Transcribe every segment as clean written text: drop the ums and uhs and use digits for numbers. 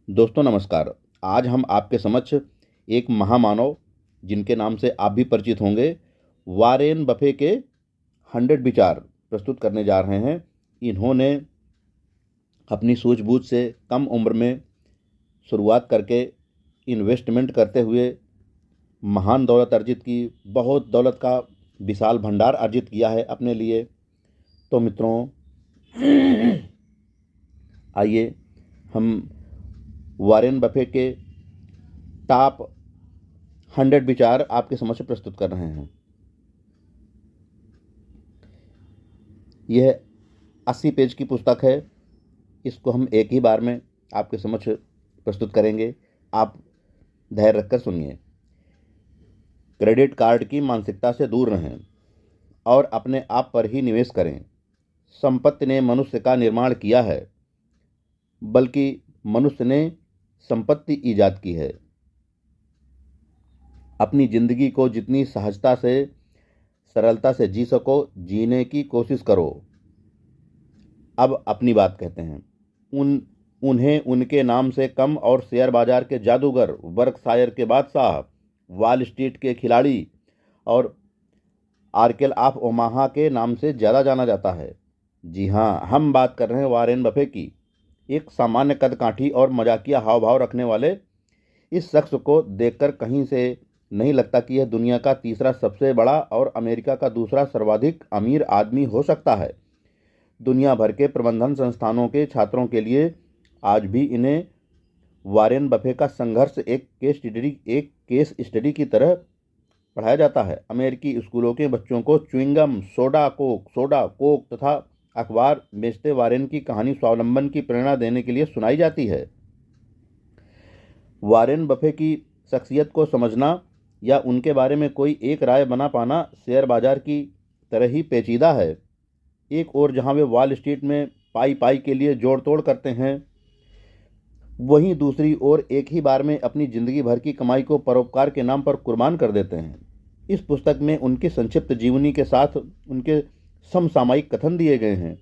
दोस्तों नमस्कार। आज हम आपके समक्ष एक महामानव जिनके नाम से आप भी परिचित होंगे, वॉरेन बफे के 100 विचार प्रस्तुत करने जा रहे हैं। इन्होंने अपनी सूझबूझ से कम उम्र में शुरुआत करके इन्वेस्टमेंट करते हुए महान दौलत अर्जित की, बहुत दौलत का विशाल भंडार अर्जित किया है अपने लिए। तो मित्रों, आइए हम वॉरेन बफे के टॉप 100 विचार आपके समक्ष प्रस्तुत कर रहे हैं। यह 80 पेज की पुस्तक है। इसको हम एक ही बार में आपके समक्ष प्रस्तुत करेंगे। आप धैर्य रखकर सुनिए। क्रेडिट कार्ड की मानसिकता से दूर रहें और अपने आप पर ही निवेश करें। संपत्ति ने मनुष्य का निर्माण किया है, बल्कि मनुष्य ने संपत्ति ईजाद की है। अपनी जिंदगी को जितनी सहजता से, सरलता से जी सको, जीने की कोशिश करो। अब अपनी बात कहते हैं। उन्हें उनके नाम से कम और शेयर बाजार के जादूगर, वर्कशायर के बादशाह, वॉल स्ट्रीट के खिलाड़ी और आर्केल ऑफ ओमाहा के नाम से ज़्यादा जाना जाता है। जी हाँ, हम बात कर रहे हैं वॉरेन बफे की। एक सामान्य कद काठी और मजाकिया हाव भाव रखने वाले इस शख्स को देखकर कहीं से नहीं लगता कि यह दुनिया का तीसरा सबसे बड़ा और अमेरिका का दूसरा सर्वाधिक अमीर आदमी हो सकता है। दुनिया भर के प्रबंधन संस्थानों के छात्रों के लिए आज भी इन्हें वॉरेन बफे का संघर्ष एक केस स्टडी की तरह पढ़ाया जाता है। अमेरिकी स्कूलों के बच्चों को च्युइंगम, सोडा कोक तथा अखबार बेचते वॉरेन की कहानी स्वावलंबन की प्रेरणा देने के लिए सुनाई जाती है। वॉरेन बफे की शख्सियत को समझना या उनके बारे में कोई एक राय बना पाना शेयर बाजार की तरह ही पेचीदा है। एक ओर जहां वे वॉल स्ट्रीट में पाई के लिए जोड़ तोड़ करते हैं, वहीं दूसरी ओर एक ही बार में अपनी जिंदगी भर की कमाई को परोपकार के नाम पर कुर्बान कर देते हैं। इस पुस्तक में उनकी संक्षिप्त जीवनी के साथ उनके समसामयिक कथन दिए गए हैं,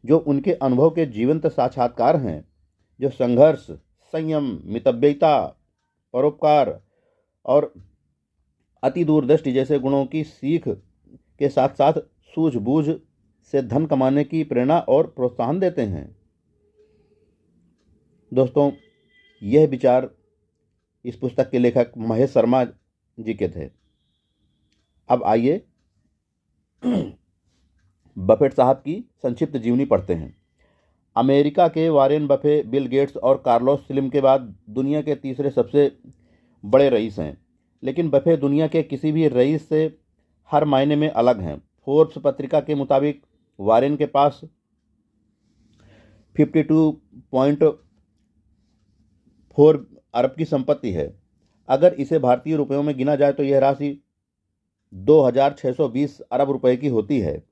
जो उनके अनुभव के जीवंत साक्षात्कार हैं, जो संघर्ष, संयम, मितव्ययिता, परोपकार और अति दूरदृष्टि जैसे गुणों की सीख के साथ साथ सूझबूझ से धन कमाने की प्रेरणा और प्रोत्साहन देते हैं। दोस्तों, यह विचार इस पुस्तक के लेखक महेश शर्मा जी के थे। अब आइए बफेट साहब की संक्षिप्त जीवनी पढ़ते हैं। अमेरिका के वॉरेन बफे बिल गेट्स और कार्लोस स्लिम के बाद दुनिया के तीसरे सबसे बड़े रईस हैं, लेकिन बफे दुनिया के किसी भी रईस से हर मायने में अलग हैं। फोर्ब्स पत्रिका के मुताबिक वॉरेन के पास 52.4 अरब की संपत्ति है। अगर इसे भारतीय रुपयों में गिना जाए तो यह राशि 2620 अरब रुपए की होती है।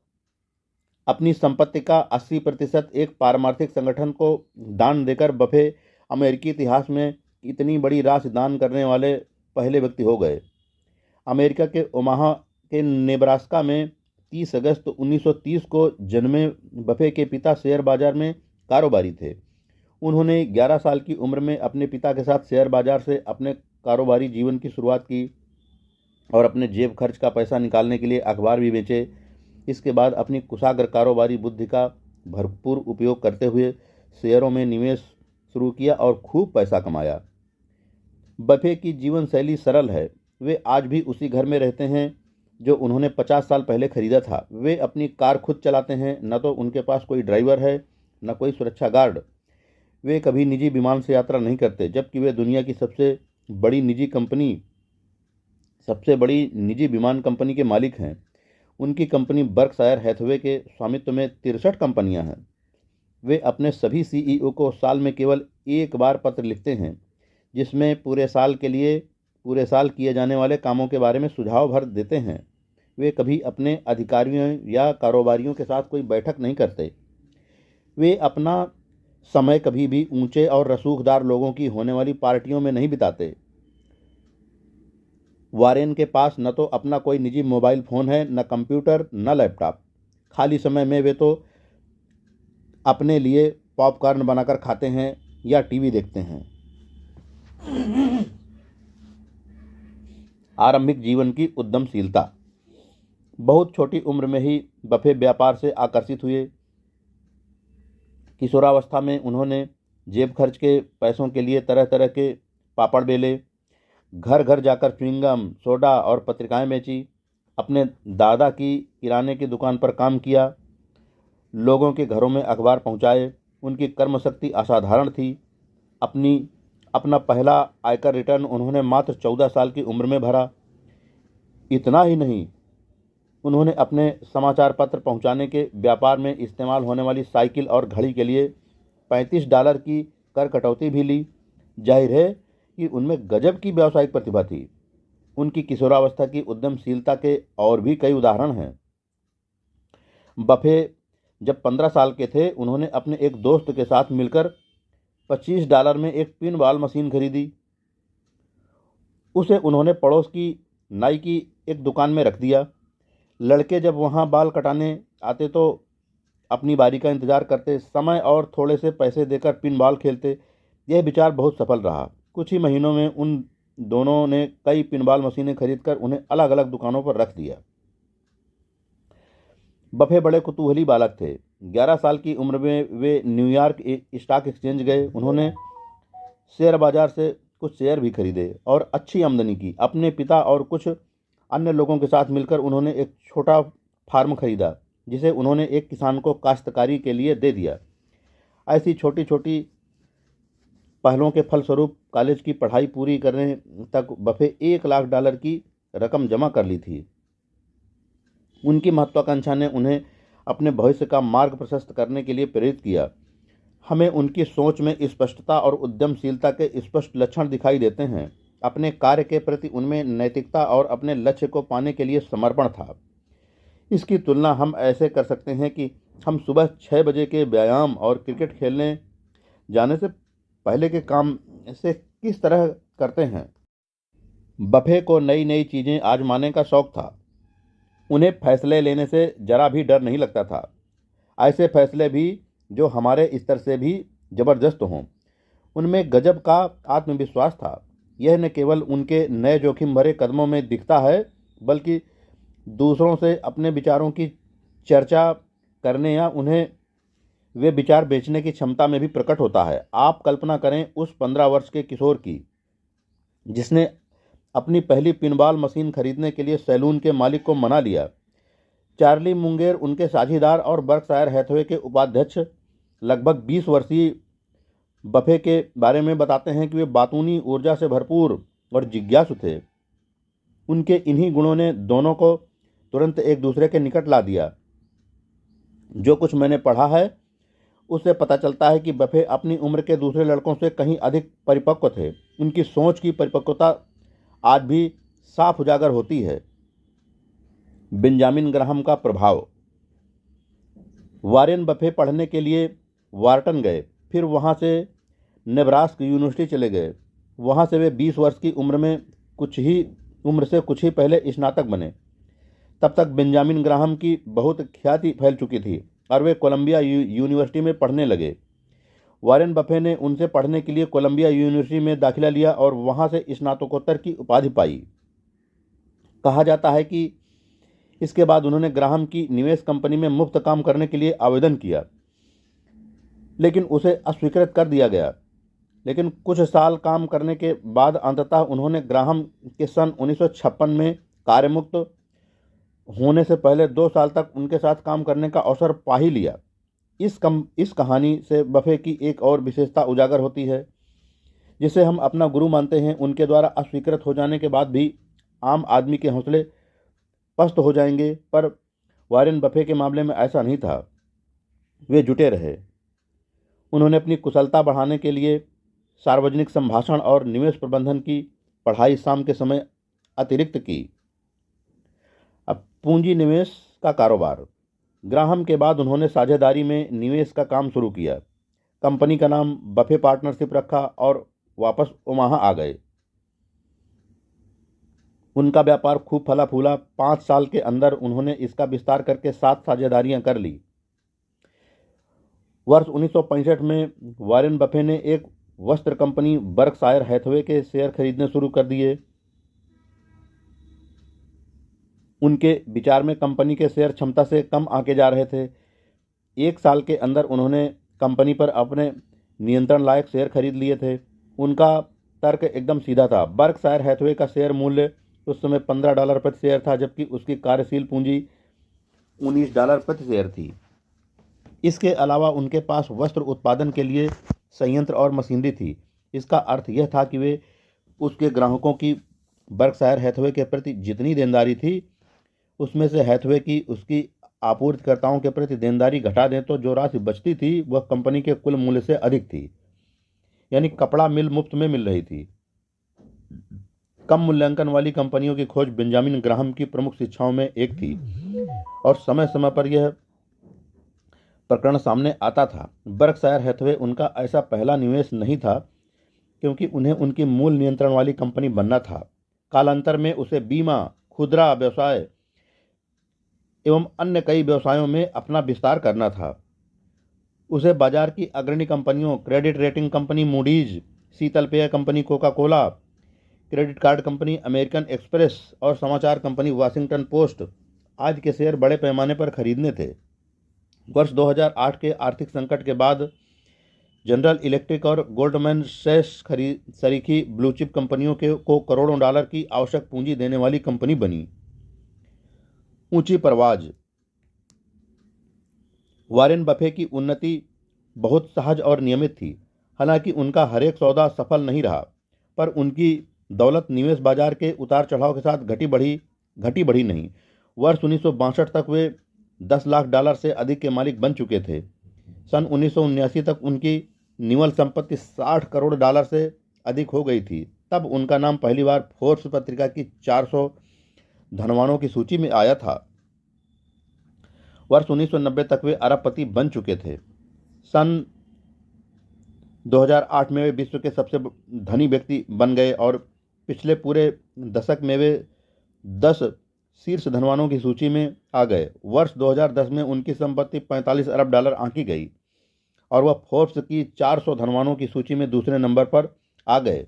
अपनी संपत्ति का 80% एक पारमार्थिक संगठन को दान देकर बफे अमेरिकी इतिहास में इतनी बड़ी राशि दान करने वाले पहले व्यक्ति हो गए। अमेरिका के ओमाहा के नेब्रास्का में 30 अगस्त 1930 को जन्मे बफे के पिता शेयर बाजार में कारोबारी थे। उन्होंने 11 साल की उम्र में अपने पिता के साथ शेयर बाजार से अपने कारोबारी जीवन की शुरुआत की और अपने जेब खर्च का पैसा निकालने के लिए अखबार भी बेचे। इसके बाद अपनी कुशाग्र कारोबारी बुद्धि का भरपूर उपयोग करते हुए शेयरों में निवेश शुरू किया और खूब पैसा कमाया। बफे की जीवन शैली सरल है। वे आज भी उसी घर में रहते हैं जो उन्होंने 50 साल पहले खरीदा था। वे अपनी कार खुद चलाते हैं, न तो उनके पास कोई ड्राइवर है न कोई सुरक्षा गार्ड। वे कभी निजी विमान से यात्रा नहीं करते, जबकि वे दुनिया की सबसे बड़ी निजी विमान कंपनी के मालिक हैं। उनकी कंपनी बर्कशायर हैथवे के स्वामित्व में 63 कंपनियां हैं। वे अपने सभी सीईओ को साल में केवल एक बार पत्र लिखते हैं, जिसमें पूरे साल किए जाने वाले कामों के बारे में सुझाव भर देते हैं। वे कभी अपने अधिकारियों या कारोबारियों के साथ कोई बैठक नहीं करते। वे अपना समय कभी भी ऊंचे और रसूखदार लोगों की होने वाली पार्टियों में नहीं बिताते। वॉरेन के पास न तो अपना कोई निजी मोबाइल फ़ोन है, न कंप्यूटर, न लैपटॉप। खाली समय में वे तो अपने लिए पॉपकॉर्न बनाकर खाते हैं या टीवी देखते हैं। आरंभिक जीवन की उद्यमशीलता। बहुत छोटी उम्र में ही बफे व्यापार से आकर्षित हुए। किशोरावस्था में उन्होंने जेब खर्च के पैसों के लिए तरह तरह के पापड़ बेले, घर घर जाकर च्युइंगम, सोडा और पत्रिकाएं बेची, अपने दादा की किराने की दुकान पर काम किया, लोगों के घरों में अखबार पहुंचाए। उनकी कर्मशक्ति असाधारण थी। अपना पहला आयकर रिटर्न उन्होंने मात्र 14 साल की उम्र में भरा। इतना ही नहीं, उन्होंने अपने समाचार पत्र पहुंचाने के व्यापार में इस्तेमाल होने वाली साइकिल और घड़ी के लिए $35 की कर कटौती भी ली। जाहिर है कि उनमें गजब की व्यावसायिक प्रतिभा थी। उनकी किशोरावस्था की उद्यमशीलता के और भी कई उदाहरण हैं। बफे जब 15 साल के थे, उन्होंने अपने एक दोस्त के साथ मिलकर $25 में एक पिन बॉल मशीन खरीदी। उसे उन्होंने पड़ोस की नाई की एक दुकान में रख दिया। लड़के जब वहां बाल कटाने आते तो अपनी बारी का इंतजार करते, समय और थोड़े से पैसे देकर पिन बॉल खेलते। यह विचार बहुत सफल रहा। कुछ ही महीनों में उन दोनों ने कई पिनबॉल मशीनें खरीदकर उन्हें अलग अलग दुकानों पर रख दिया। बफे बड़े कुतूहली बालक थे। 11 साल की उम्र में वे न्यूयॉर्क स्टॉक एक्सचेंज गए। उन्होंने शेयर बाजार से कुछ शेयर भी खरीदे और अच्छी आमदनी की। अपने पिता और कुछ अन्य लोगों के साथ मिलकर उन्होंने एक छोटा फार्म खरीदा, जिसे उन्होंने एक किसान को काश्तकारी के लिए दे दिया। ऐसी छोटी छोटी पहलों के फलस्वरूप कॉलेज की पढ़ाई पूरी करने तक बफे $1 लाख की रकम जमा कर ली थी। उनकी महत्वाकांक्षा ने उन्हें अपने भविष्य का मार्ग प्रशस्त करने के लिए प्रेरित किया। हमें उनकी सोच में स्पष्टता और उद्यमशीलता के स्पष्ट लक्षण दिखाई देते हैं। अपने कार्य के प्रति उनमें नैतिकता और अपने लक्ष्य को पाने के लिए समर्पण था। इसकी तुलना हम ऐसे कर सकते हैं कि हम सुबह 6 बजे के व्यायाम और क्रिकेट खेलने जाने से पहले के काम से किस तरह करते हैं। बफे को नई नई चीज़ें आजमाने का शौक था। उन्हें फैसले लेने से जरा भी डर नहीं लगता था, ऐसे फैसले भी जो हमारे स्तर से भी ज़बरदस्त हों। उनमें गजब का आत्मविश्वास था। यह न केवल उनके नए जोखिम भरे कदमों में दिखता है, बल्कि दूसरों से अपने विचारों की चर्चा करने या उन्हें वे विचार बेचने की क्षमता में भी प्रकट होता है। आप कल्पना करें उस 15 वर्ष के किशोर की, जिसने अपनी पहली पिनबॉल मशीन खरीदने के लिए सैलून के मालिक को मना लिया। चार्ली मुंगेर, उनके साझीदार और बर्कशायर हैथवे के उपाध्यक्ष, लगभग 20 वर्षीय बफे के बारे में बताते हैं कि वे बातूनी ऊर्जा से भरपूर और जिज्ञासु थे। उनके इन्हीं गुणों ने दोनों को तुरंत एक दूसरे के निकट ला दिया। जो कुछ मैंने पढ़ा है उससे पता चलता है कि बफे अपनी उम्र के दूसरे लड़कों से कहीं अधिक परिपक्व थे। उनकी सोच की परिपक्वता आज भी साफ उजागर होती है। बेंजामिन ग्राहम का प्रभाव। वारेन बफे पढ़ने के लिए वार्टन गए, फिर वहां से नेब्रास्का यूनिवर्सिटी चले गए। वहां से वे 20 वर्ष की उम्र से कुछ ही पहले स्नातक बने। तब तक बेंजामिन ग्राहम की बहुत ख्याति फैल चुकी थी और वे कोलंबिया यूनिवर्सिटी में पढ़ने लगे। वारेन बफे ने उनसे पढ़ने के लिए कोलंबिया यूनिवर्सिटी में दाखिला लिया और वहां से स्नातकोत्तर की उपाधि पाई। कहा जाता है कि इसके बाद उन्होंने ग्राहम की निवेश कंपनी में मुफ्त काम करने के लिए आवेदन किया, लेकिन उसे अस्वीकृत कर दिया गया। लेकिन कुछ साल काम करने के बाद अंततः उन्होंने ग्राहम के सन 1956 में कार्यमुक्त होने से पहले 2 साल तक उनके साथ काम करने का अवसर पा ही लिया। इस कहानी से बफे की एक और विशेषता उजागर होती है, जिसे हम अपना गुरु मानते हैं। उनके द्वारा अस्वीकृत हो जाने के बाद भी आम आदमी के हौसले पस्त हो जाएंगे, पर वारेन बफे के मामले में ऐसा नहीं था। वे जुटे रहे। उन्होंने अपनी कुशलता बढ़ाने के लिए सार्वजनिक संभाषण और निवेश प्रबंधन की पढ़ाई शाम के समय अतिरिक्त की। अब पूंजी निवेश का कारोबार। ग्राहम के बाद उन्होंने साझेदारी में निवेश का काम शुरू किया। कंपनी का नाम बफे पार्टनरशिप रखा और वापस ओमाहा आ गए। उनका व्यापार खूब फला फूला। 5 साल के अंदर उन्होंने इसका विस्तार करके 7 साझेदारियां कर ली। वर्ष 1965 में वारेन बफे ने एक वस्त्र कंपनी बर्कशायर हैथवे के शेयर खरीदने शुरू कर दिए। उनके विचार में कंपनी के शेयर क्षमता से कम आके जा रहे थे। 1 साल के अंदर उन्होंने कंपनी पर अपने नियंत्रण लायक शेयर खरीद लिए थे। उनका तर्क एकदम सीधा था। बर्कशायर हैथवे का शेयर मूल्य उस समय $15 प्रति शेयर था, जबकि उसकी कार्यशील पूंजी $19 प्रति शेयर थी। इसके अलावा उनके पास वस्त्र उत्पादन के लिए संयंत्र और मशीनरी थी। इसका अर्थ यह था कि वे उसके ग्राहकों की बर्कशायर हैथवे के प्रति जितनी देनदारी थी, उसमें से हैथवे की उसकी आपूर्तिकर्ताओं के प्रति देनदारी घटा दें तो जो राशि बचती थी वह कंपनी के कुल मूल्य से अधिक थी। यानी कपड़ा मिल मुफ्त में मिल रही थी। कम मूल्यांकन वाली कंपनियों की खोज बेंजामिन ग्राहम की प्रमुख शिक्षाओं में एक थी और समय समय पर यह प्रकरण सामने आता था। बर्कशायर हैथवे उनका ऐसा पहला निवेश नहीं था, क्योंकि उन्हें उनकी मूल नियंत्रण वाली कंपनी बनना था। कालांतर में उसे बीमा, खुदरा व्यवसाय एवं अन्य कई व्यवसायों में अपना विस्तार करना था। उसे बाजार की अग्रणी कंपनियों, क्रेडिट रेटिंग कंपनी मूडीज, शीतल पेय company Coca Cola, credit card company American express और समाचार कंपनी वाशिंगटन पोस्ट आज के शेयर बड़े पैमाने पर खरीदने थे। वर्ष 2008 के आर्थिक संकट के बाद जनरल इलेक्ट्रिक और गोल्डमैन सैक्स सरीखी ब्लूचिप कंपनियों को करोड़ों डॉलर की आवश्यक पूंजी देने वाली कंपनी बनी। ऊंची परवाज। वॉरेन बफे की उन्नति बहुत सहज और नियमित थी। हालांकि उनका हर एक सौदा सफल नहीं रहा, पर उनकी दौलत निवेश बाजार के उतार चढ़ाव के साथ घटी बढ़ी नहीं। वर्ष 1962 तक वे $10 लाख से अधिक के मालिक बन चुके थे। सन 1979 तक उनकी निवल संपत्ति $60 करोड़ से अधिक हो गई थी। तब उनका नाम पहली बार फोर्ब्स पत्रिका की 400 धनवानों की सूची में आया था। वर्ष 1990 तक वे अरबपति बन चुके थे। सन 2008 में वे विश्व के सबसे धनी व्यक्ति बन गए और पिछले पूरे दशक में वे 10 शीर्ष धनवानों की सूची में आ गए। वर्ष 2010 में उनकी संपत्ति $45 अरब आंकी गई और वह फोर्ब्स की 400 धनवानों की सूची में दूसरे नंबर पर आ गए।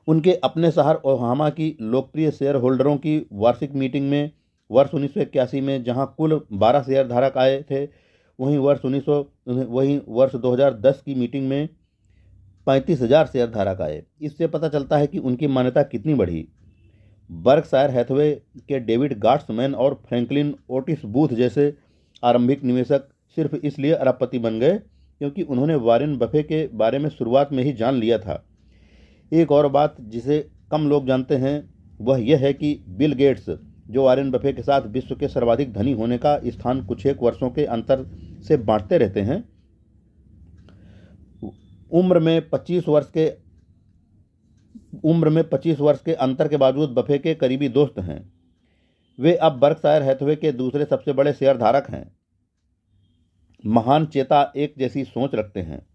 उनके अपने शहर ओहामा की लोकप्रिय शेयर होल्डरों की वार्षिक मीटिंग में वर्ष 1981 में जहां कुल 12 शेयर धारक आए थे, वहीं वर्ष 2010 की मीटिंग में 35,000 शेयर धारक आए। इससे पता चलता है कि उनकी मान्यता कितनी बढ़ी। बर्कशायर हैथवे के डेविड गाट्समैन और फ्रैंकलिन ओटिस बूथ जैसे आरंभिक निवेशक सिर्फ इसलिए अरबपति बन गए क्योंकि उन्होंने वॉरेन बफे के बारे में शुरुआत में ही जान लिया था। एक और बात जिसे कम लोग जानते हैं वह यह है कि बिल गेट्स, जो वॉरेन बफे के साथ विश्व के सर्वाधिक धनी होने का स्थान कुछ एक वर्षों के अंतर से बांटते रहते हैं, उम्र में 25 वर्ष के अंतर के बावजूद बफे के करीबी दोस्त हैं। वे अब बर्कशायर हैथवे के दूसरे सबसे बड़े शेयर धारक हैं। महान चेता एक जैसी सोच रखते हैं।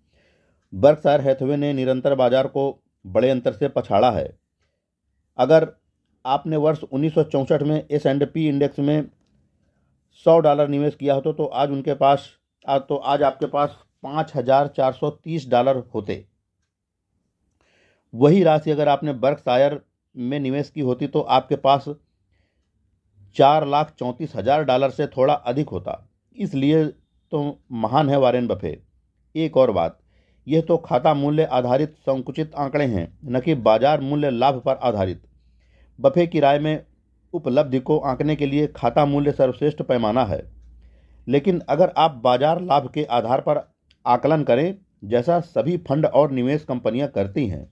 बर्कशायर हैथवे ने निरंतर बाजार को बड़े अंतर से पछाड़ा है। अगर आपने वर्ष 1964 में S&P इंडेक्स में $100 निवेश किया हो तो आज आपके पास $5,430 होते। वही राशि अगर आपने बर्कशायर में निवेश की होती तो आपके पास $4,34,000 से थोड़ा अधिक होता। इसलिए तो महान है वॉरेन बफे। एक और बात, यह तो खाता मूल्य आधारित संकुचित आंकड़े हैं, न कि बाजार मूल्य लाभ पर आधारित। बफे की राय में उपलब्धि को आंकने के लिए खाता मूल्य सर्वश्रेष्ठ पैमाना है, लेकिन अगर आप बाजार लाभ के आधार पर आकलन करें, जैसा सभी फंड और निवेश कंपनियां करती हैं,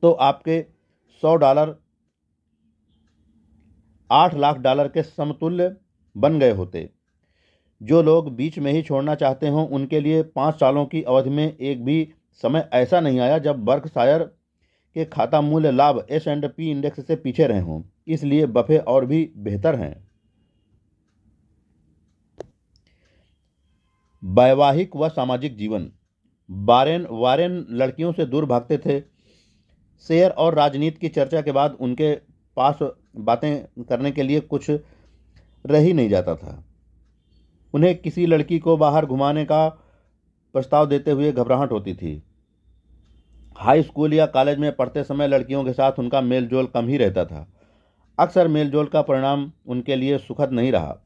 तो आपके $100 $8 लाख के समतुल्य बन गए होते। जो लोग बीच में ही छोड़ना चाहते हों, उनके लिए 5 सालों की अवधि में एक भी समय ऐसा नहीं आया जब बर्कशायर के खाता मूल्य लाभ S&P इंडेक्स से पीछे रहे हों। इसलिए बफे और भी बेहतर हैं। वैवाहिक व सामाजिक जीवन। वारेन लड़कियों से दूर भागते थे। शेयर और राजनीति की चर्चा के बाद उनके पास बातें करने के लिए कुछ रह ही नहीं जाता था। उन्हें किसी लड़की को बाहर घुमाने का प्रस्ताव देते हुए घबराहट होती थी। हाई स्कूल या कॉलेज में पढ़ते समय लड़कियों के साथ उनका मेलजोल कम ही रहता था। अक्सर मेलजोल का परिणाम उनके लिए सुखद नहीं रहा।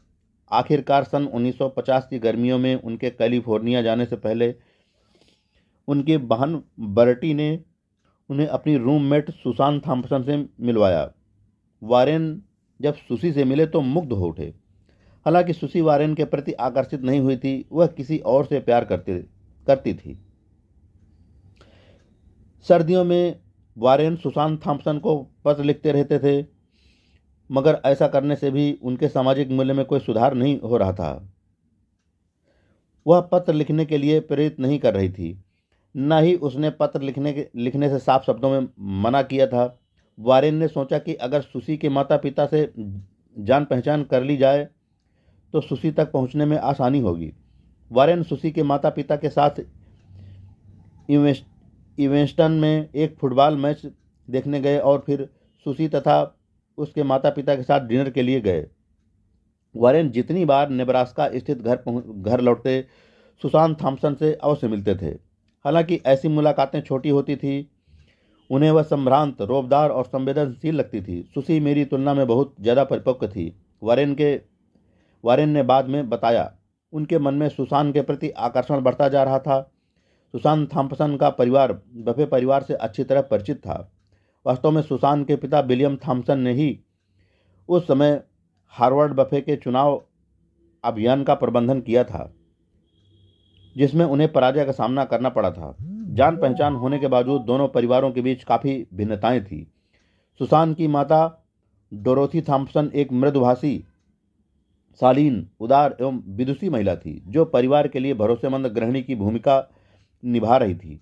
आखिरकार सन 1950 की गर्मियों में उनके कैलिफोर्निया जाने से पहले उनकी बहन बर्टी ने उन्हें अपनी रूममेट सुसान थॉम्पसन से मिलवाया। वारेन जब सुसी से मिले तो मुग्ध हो उठे। हालांकि सुसी वारेन के प्रति आकर्षित नहीं हुई थी, वह किसी और से प्यार करती थी। सर्दियों में वारेन सुसान थॉम्पसन को पत्र लिखते रहते थे, मगर ऐसा करने से भी उनके सामाजिक मूल्य में कोई सुधार नहीं हो रहा था। वह पत्र लिखने के लिए प्रेरित नहीं कर रही थी, न ही उसने पत्र लिखने से साफ शब्दों में मना किया था। वारेन ने सोचा कि अगर सुसी के माता पिता से जान पहचान कर ली जाए तो सुसी तक पहुंचने में आसानी होगी। वारेन सुसी के माता पिता के साथ इवेंस्टन में एक फुटबॉल मैच देखने गए और फिर सुसी तथा उसके माता पिता के साथ डिनर के लिए गए। वारेन जितनी बार नेब्रास्का स्थित घर लौटते सुसान थॉम्पसन से अवश्य मिलते थे। हालांकि ऐसी मुलाकातें छोटी होती थी, उन्हें वह संभ्रांत, रोबदार और संवेदनशील लगती थी। सुसी मेरी तुलना में बहुत ज़्यादा परिपक्व थी, वारेन ने बाद में बताया। उनके मन में सुसान के प्रति आकर्षण बढ़ता जा रहा था। सुसान थॉम्पसन का परिवार बफे परिवार से अच्छी तरह परिचित था। वास्तव में सुसान के पिता विलियम थॉम्पसन ने ही उस समय हार्वर्ड बफे के चुनाव अभियान का प्रबंधन किया था, जिसमें उन्हें पराजय का सामना करना पड़ा था। जान पहचान होने के बावजूद दोनों परिवारों के बीच काफ़ी भिन्नताएं थीं। सुसान की माता डोरोथी थॉम्पसन एक मृदुभाषी, शालीन, उदार एवं विदुषी महिला थी, जो परिवार के लिए भरोसेमंद गृहिणी की भूमिका निभा रही थी।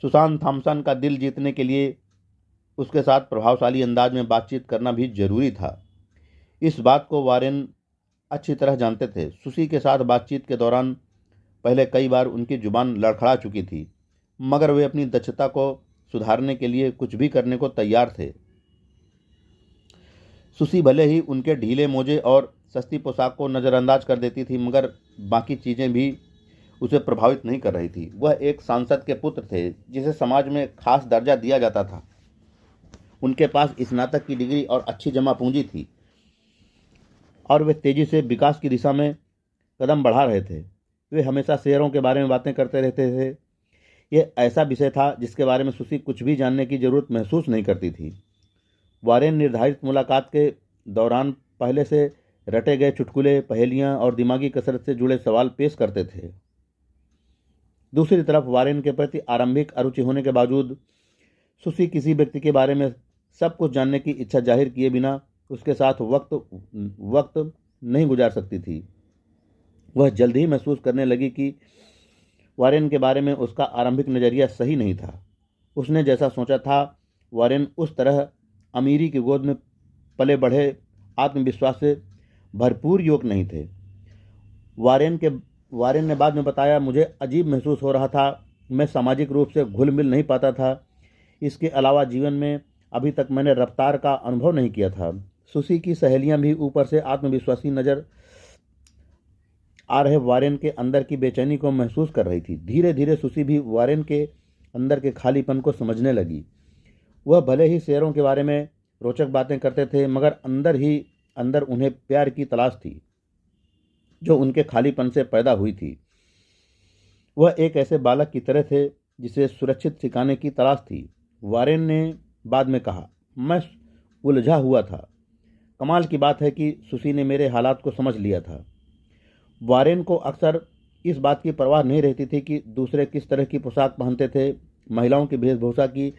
सुसान थॉम्पसन का दिल जीतने के लिए उसके साथ प्रभावशाली अंदाज में बातचीत करना भी जरूरी था। इस बात को वारेन अच्छी तरह जानते थे। सुसी के साथ बातचीत के दौरान पहले कई बार उनकी जुबान लड़खड़ा चुकी थी, मगर वे अपनी दक्षता को सुधारने के लिए कुछ भी करने को तैयार थे। सुसी भले ही उनके ढीले मोजे और सस्ती पोशाक को नज़रअंदाज कर देती थी, मगर बाकी चीज़ें भी उसे प्रभावित नहीं कर रही थी। वह एक सांसद के पुत्र थे, जिसे समाज में खास दर्जा दिया जाता था। उनके पास स्नातक की डिग्री और अच्छी जमा पूंजी थी, और वे तेजी से विकास की दिशा में कदम बढ़ा रहे थे। वे हमेशा शेयरों के बारे में बातें करते रहते थे। यह ऐसा विषय था जिसके बारे में सुसी कुछ भी जानने की जरूरत महसूस नहीं करती थी। वारेन निर्धारित मुलाकात के दौरान पहले से रटे गए चुटकुले, पहेलियां और दिमागी कसरत से जुड़े सवाल पेश करते थे। दूसरी तरफ वारेन के प्रति आरंभिक अरुचि होने के बावजूद सुसी किसी व्यक्ति के बारे में सब कुछ जानने की इच्छा जाहिर किए बिना उसके साथ वक्त नहीं गुजार सकती थी। वह जल्द ही महसूस करने लगी कि वारेन के बारे में उसका आरंभिक नज़रिया सही नहीं था। उसने जैसा सोचा था, वारेन उस तरह अमीरी की गोद में पले बढ़े आत्मविश्वास से भरपूर युवक नहीं थे। वारेन ने बाद में बताया, मुझे अजीब महसूस हो रहा था। मैं सामाजिक रूप से घुल मिल नहीं पाता था। इसके अलावा जीवन में अभी तक मैंने रफ्तार का अनुभव नहीं किया था। सुसी की सहेलियां भी ऊपर से आत्मविश्वासी नजर आ रहे वारेन के अंदर की बेचैनी को महसूस कर रही थी। धीरे धीरे सुसी भी वारेन के अंदर के खालीपन को समझने लगी। वह भले ही शेयरों के बारे में रोचक बातें करते थे, मगर अंदर ही अंदर उन्हें प्यार की तलाश थी, जो उनके खालीपन से पैदा हुई थी। वह एक ऐसे बालक की तरह थे जिसे सुरक्षित ठिकाने की तलाश थी। वारेन ने बाद में कहा, मैं उलझा हुआ था। कमाल की बात है कि सुसी ने मेरे हालात को समझ लिया था। वारेन को अक्सर इस बात की परवाह नहीं रहती थी कि दूसरे किस तरह की पोशाक पहनते थे। महिलाओं की वेशभूषा की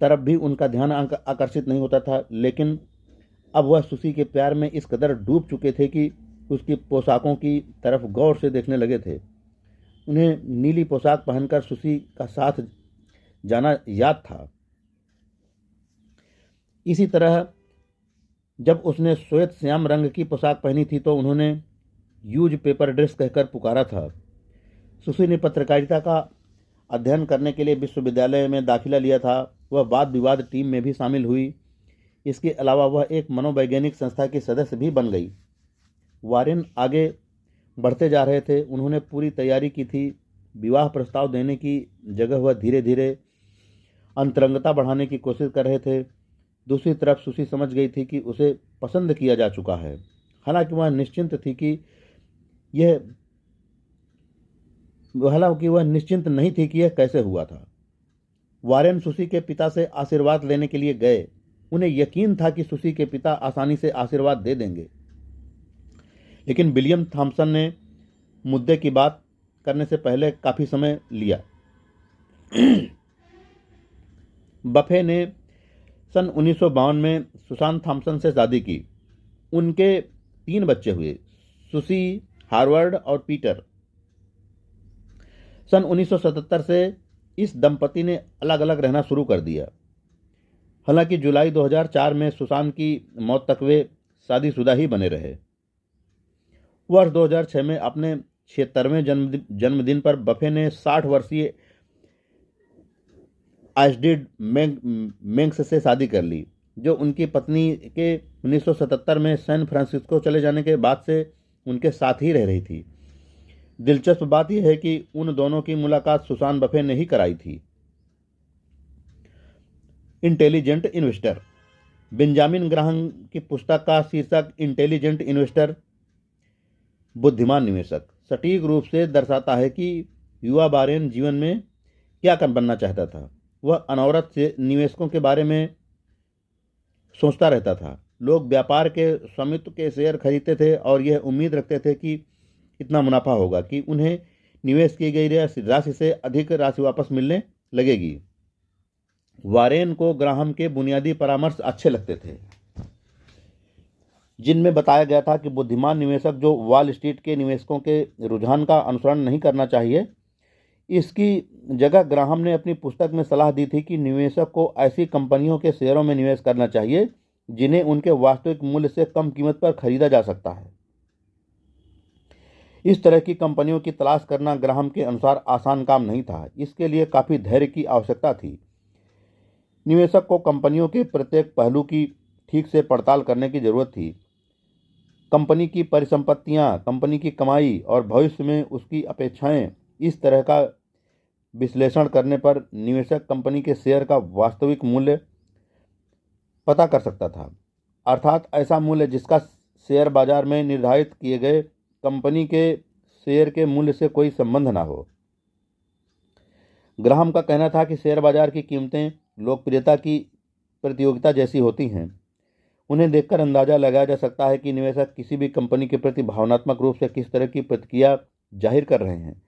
तरफ भी उनका ध्यान आकर्षित नहीं होता था, लेकिन अब वह सुसी के प्यार में इस कदर डूब चुके थे कि उसकी पोशाकों की तरफ गौर से देखने लगे थे। उन्हें नीली पोशाक पहनकर सुसी का साथ जाना याद था। इसी तरह जब उसने श्वेत श्याम रंग की पोशाक पहनी थी तो उन्होंने यूज पेपर ड्रेस कहकर पुकारा था। सुसी ने पत्रकारिता का अध्ययन करने के लिए विश्वविद्यालय में दाखिला लिया था। वह वाद विवाद टीम में भी शामिल हुई। इसके अलावा वह एक मनोवैज्ञानिक संस्था की सदस्य भी बन गई। वारेन आगे बढ़ते जा रहे थे। उन्होंने पूरी तैयारी की थी, विवाह प्रस्ताव देने की जगह वह धीरे धीरे अंतरंगता बढ़ाने की कोशिश कर रहे थे। दूसरी तरफ सुशी समझ गई थी कि उसे पसंद किया जा चुका है, हालांकि वह निश्चिंत नहीं थी कि यह कैसे हुआ था। वारेन सुशी के पिता से आशीर्वाद लेने के लिए गए। उन्हें यकीन था कि सुशी के पिता आसानी से आशीर्वाद दे देंगे, लेकिन विलियम थॉम्सन ने मुद्दे की बात करने से पहले काफी समय लिया। बफे ने सन 1952 में सुसान थॉम्सन से शादी की। उनके 3 बच्चे हुए, सुसी, हार्वर्ड और पीटर। सन 1977 से इस दंपति ने अलग अलग रहना शुरू कर दिया। हालांकि जुलाई 2004 में सुसान की मौत तक वे शादीशुदा ही बने रहे। वर्ष 2006 में अपने 76वें जन्मदिन पर बफे ने 60 वर्षीय एस्ट्रिड मेंक्स से शादी कर ली, जो उनकी पत्नी के 1977 में सैन फ्रांसिस्को चले जाने के बाद से उनके साथ ही रह रही थी। दिलचस्प बात यह है कि उन दोनों की मुलाकात सुसान बफे ने ही कराई थी। Intelligent investor. बेंजामिन ग्राहम की पुस्तक का शीर्षक इंटेलिजेंट इन्वेस्टर, बुद्धिमान निवेशक, सटीक रूप से दर्शाता है कि युवा वारेन जीवन में क्या बनना चाहता था। वह अनवरत से निवेशकों के बारे में सोचता रहता था। लोग व्यापार के स्वामित्व के शेयर खरीदते थे और यह उम्मीद रखते थे कि इतना मुनाफा होगा कि उन्हें निवेश की गई राशि से अधिक राशि वापस मिलने लगेगी। वारेन को ग्राहम के बुनियादी परामर्श अच्छे लगते थे, जिनमें बताया गया था कि बुद्धिमान निवेशक जो वॉल स्ट्रीट के निवेशकों के रुझान का अनुसरण नहीं करना चाहिए। इसकी जगह ग्राहम ने अपनी पुस्तक में सलाह दी थी कि निवेशक को ऐसी कंपनियों के शेयरों में निवेश करना चाहिए जिन्हें उनके वास्तविक मूल्य से कम कीमत पर खरीदा जा सकता है। इस तरह की कंपनियों की तलाश करना ग्राहम के अनुसार आसान काम नहीं था। इसके लिए काफ़ी धैर्य की आवश्यकता थी। निवेशक को कंपनियों के प्रत्येक पहलू की ठीक से पड़ताल करने की जरूरत थी। कंपनी की परिसंपत्तियां, कंपनी की कमाई और भविष्य में उसकी अपेक्षाएं, इस तरह का विश्लेषण करने पर निवेशक कंपनी के शेयर का वास्तविक मूल्य पता कर सकता था, अर्थात ऐसा मूल्य जिसका शेयर बाजार में निर्धारित किए गए कंपनी के शेयर के मूल्य से कोई संबंध ना हो। ग्राहम का कहना था कि शेयर बाजार की कीमतें लोकप्रियता की प्रतियोगिता जैसी होती हैं। उन्हें देखकर अंदाजा लगाया जा सकता है कि निवेशक किसी भी कंपनी के प्रति भावनात्मक रूप से किस तरह की प्रतिक्रिया जाहिर कर रहे हैं।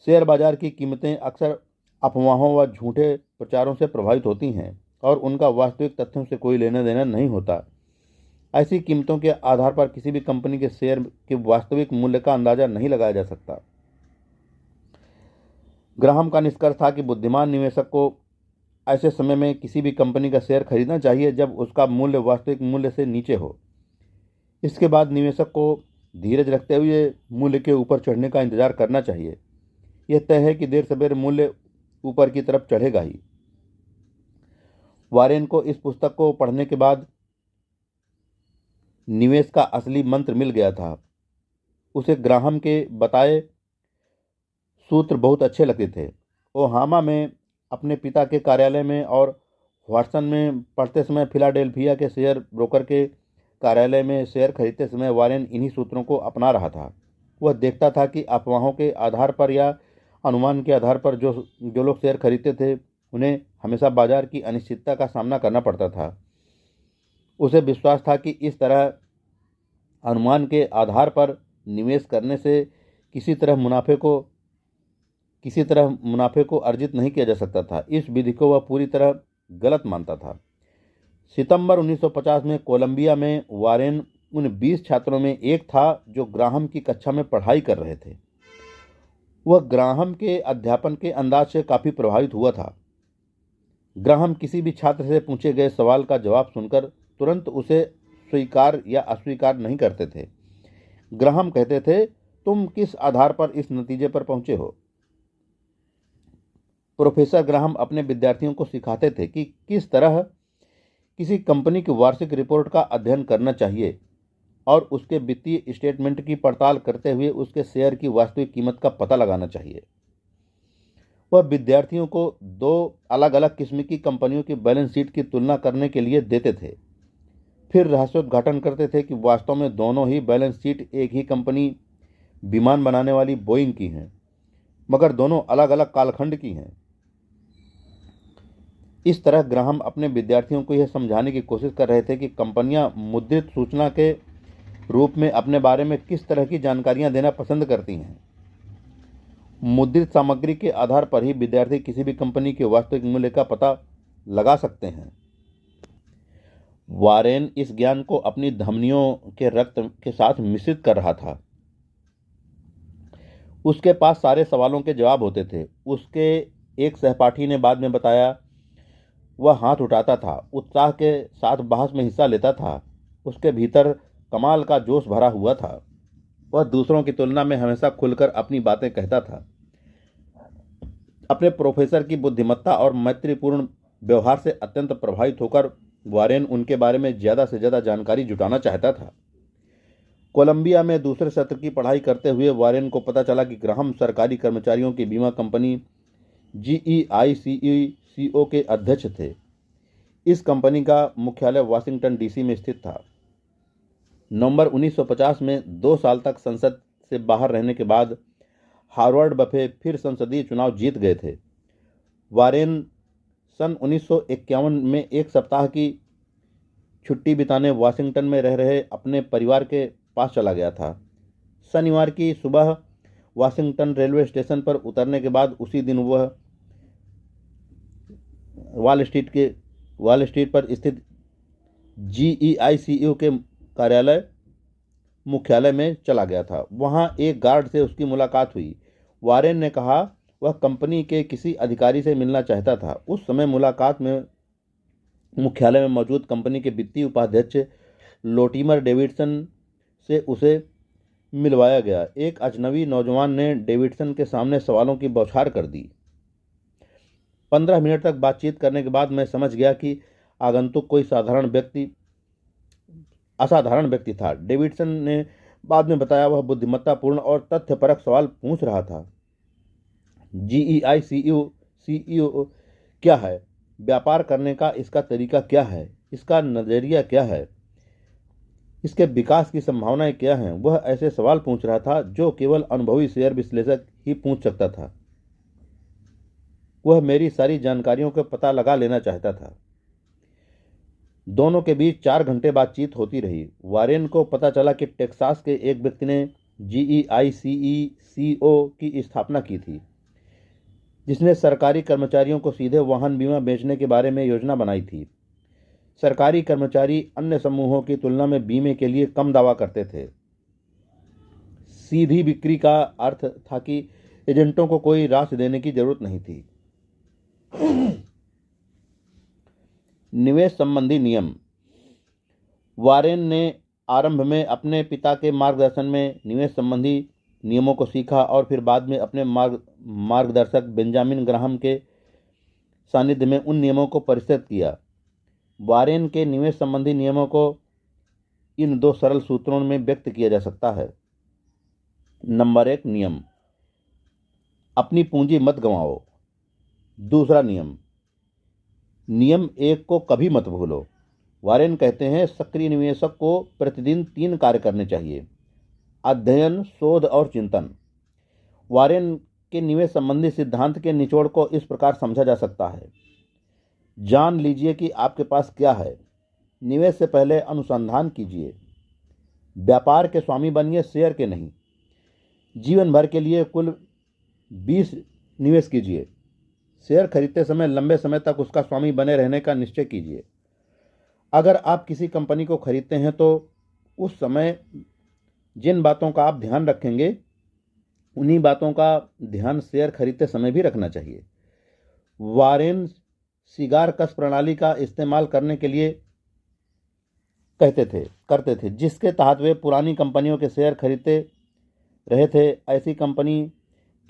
शेयर बाजार की कीमतें अक्सर अफवाहों व झूठे प्रचारों से प्रभावित होती हैं और उनका वास्तविक तथ्यों से कोई लेना देना नहीं होता। ऐसी कीमतों के आधार पर किसी भी कंपनी के शेयर के वास्तविक मूल्य का अंदाजा नहीं लगाया जा सकता। ग्राहम का निष्कर्ष था कि बुद्धिमान निवेशक को ऐसे समय में किसी भी कंपनी का शेयर खरीदना चाहिए जब उसका मूल्य वास्तविक मूल्य से नीचे हो। इसके बाद निवेशक को धीरज रखते हुए मूल्य के ऊपर चढ़ने का इंतजार करना चाहिए। यह तय है कि देर सवेर मूल्य ऊपर की तरफ चढ़ेगा ही। वारेन को इस पुस्तक को पढ़ने के बाद निवेश का असली मंत्र मिल गया था। उसे ग्राहम के बताए सूत्र बहुत अच्छे लगते थे। ओहामा में अपने पिता के कार्यालय में और वाटसन में पढ़ते समय फिलाडेल्फिया के शेयर ब्रोकर के कार्यालय में शेयर खरीदते समय वारेन इन्हीं सूत्रों को अपना रहा था। वह देखता था कि अफवाहों के आधार पर या अनुमान के आधार पर जो लोग शेयर खरीदते थे उन्हें हमेशा बाजार की अनिश्चितता का सामना करना पड़ता था। उसे विश्वास था कि इस तरह अनुमान के आधार पर निवेश करने से किसी तरह मुनाफे को अर्जित नहीं किया जा सकता था। इस विधि को वह पूरी तरह गलत मानता था। सितंबर 1950 में कोलंबिया में वारेन उन 20 छात्रों में एक था जो ग्राहम की कक्षा में पढ़ाई कर रहे थे। वह ग्राहम के अध्यापन के अंदाज से काफ़ी प्रभावित हुआ था। ग्राहम किसी भी छात्र से पूछे गए सवाल का जवाब सुनकर तुरंत उसे स्वीकार या अस्वीकार नहीं करते थे। ग्राहम कहते थे, तुम किस आधार पर इस नतीजे पर पहुंचे हो। प्रोफेसर ग्राहम अपने विद्यार्थियों को सिखाते थे कि किस तरह किसी कंपनी की वार्षिक रिपोर्ट का अध्ययन करना चाहिए और उसके वित्तीय स्टेटमेंट की पड़ताल करते हुए उसके शेयर की वास्तविक कीमत का पता लगाना चाहिए। वह विद्यार्थियों को दो अलग अलग किस्म की कंपनियों की बैलेंस शीट की तुलना करने के लिए देते थे, फिर रहस्योद्घाटन करते थे कि वास्तव में दोनों ही बैलेंस शीट एक ही कंपनी विमान बनाने वाली बोइंग की हैं, मगर दोनों अलग अलग कालखंड की हैं। इस तरह ग्राहम अपने विद्यार्थियों को यह समझाने की कोशिश कर रहे थे कि कंपनियां मुद्रित सूचना के रूप में अपने बारे में किस तरह की जानकारियां देना पसंद करती हैं। मुद्रित सामग्री के आधार पर ही विद्यार्थी किसी भी कंपनी के वास्तविक मूल्य का पता लगा सकते हैं। वारेन इस ज्ञान को अपनी धमनियों के रक्त के साथ मिश्रित कर रहा था। उसके पास सारे सवालों के जवाब होते थे। उसके एक सहपाठी ने बाद में बताया, वह हाथ उठाता था, उत्साह के साथ बहस में हिस्सा लेता था। उसके भीतर कमाल का जोश भरा हुआ था। वह दूसरों की तुलना में हमेशा खुलकर अपनी बातें कहता था। अपने प्रोफेसर की बुद्धिमत्ता और मैत्रीपूर्ण व्यवहार से अत्यंत प्रभावित होकर वारेन उनके बारे में ज़्यादा से ज़्यादा जानकारी जुटाना चाहता था। कोलंबिया में दूसरे सत्र की पढ़ाई करते हुए वारेन को पता चला कि ग्राहम सरकारी कर्मचारियों की बीमा कंपनी GEICO के अध्यक्ष थे। इस कंपनी का मुख्यालय वाशिंगटन DC में स्थित था। नवंबर 1950 में 2 साल तक संसद से बाहर रहने के बाद हार्वर्ड बफे फिर संसदीय चुनाव जीत गए थे। वारेन सन 1951 में एक सप्ताह की छुट्टी बिताने वाशिंगटन में रह रहे अपने परिवार के पास चला गया था। शनिवार की सुबह वाशिंगटन रेलवे स्टेशन पर उतरने के बाद उसी दिन वह वॉल स्ट्रीट पर स्थित GEICO के मुख्यालय में चला गया था। वहां एक गार्ड से उसकी मुलाकात हुई। वारेन ने कहा वह कंपनी के किसी अधिकारी से मिलना चाहता था। उस समय मुलाकात में मुख्यालय में मौजूद कंपनी के वित्तीय उपाध्यक्ष लोटिमर डेविडसन से उसे मिलवाया गया। एक अजनबी नौजवान ने डेविडसन के सामने सवालों की बौछार कर दी। 15 मिनट तक बातचीत करने के बाद मैं समझ गया कि आगंतुक कोई असाधारण व्यक्ति था। डेविडसन ने बाद में बताया, वह बुद्धिमत्तापूर्ण और तथ्यपरक सवाल पूछ रहा था। GEICO क्या है? व्यापार करने का इसका तरीका क्या है? इसका नज़रिया क्या है? इसके विकास की संभावनाएं क्या हैं? वह ऐसे सवाल पूछ रहा था जो केवल अनुभवी शेयर विश्लेषक ही पूछ सकता था। वह मेरी सारी जानकारियों का पता लगा लेना चाहता था। दोनों के बीच 4 घंटे बातचीत होती रही। वारेन को पता चला कि टेक्सास के एक व्यक्ति ने GEICO की स्थापना की थी, जिसने सरकारी कर्मचारियों को सीधे वाहन बीमा बेचने के बारे में योजना बनाई थी। सरकारी कर्मचारी अन्य समूहों की तुलना में बीमे के लिए कम दावा करते थे। सीधी बिक्री का अर्थ था कि एजेंटों को कोई राशि देने की जरूरत नहीं थी। निवेश संबंधी नियम। वारेन ने आरंभ में अपने पिता के मार्गदर्शन में निवेश संबंधी नियमों को सीखा और फिर बाद में अपने मार्गदर्शक बेंजामिन ग्राहम के सानिध्य में उन नियमों को परिष्कृत किया। वारेन के निवेश संबंधी नियमों को इन 2 सरल सूत्रों में व्यक्त किया जा सकता है। नंबर 1 नियम, अपनी पूंजी मत गंवाओ। दूसरा नियम 1 को कभी मत भूलो। वारेन कहते हैं, सक्रिय निवेशक को प्रतिदिन 3 कार्य करने चाहिए: अध्ययन, शोध और चिंतन। वारेन के निवेश संबंधी सिद्धांत के निचोड़ को इस प्रकार समझा जा सकता है: जान लीजिए कि आपके पास क्या है। निवेश से पहले अनुसंधान कीजिए। व्यापार के स्वामी बनिए, शेयर के नहीं। जीवन भर के लिए कुल 20 निवेश कीजिए। शेयर खरीदते समय लंबे समय तक उसका स्वामी बने रहने का निश्चय कीजिए। अगर आप किसी कंपनी को खरीदते हैं तो उस समय जिन बातों का आप ध्यान रखेंगे, उन्हीं बातों का ध्यान शेयर खरीदते समय भी रखना चाहिए। वारेन सिगार कस प्रणाली का इस्तेमाल करने के लिए करते थे, जिसके तहत वे पुरानी कंपनियों के शेयर खरीदते रहे थे। ऐसी कंपनी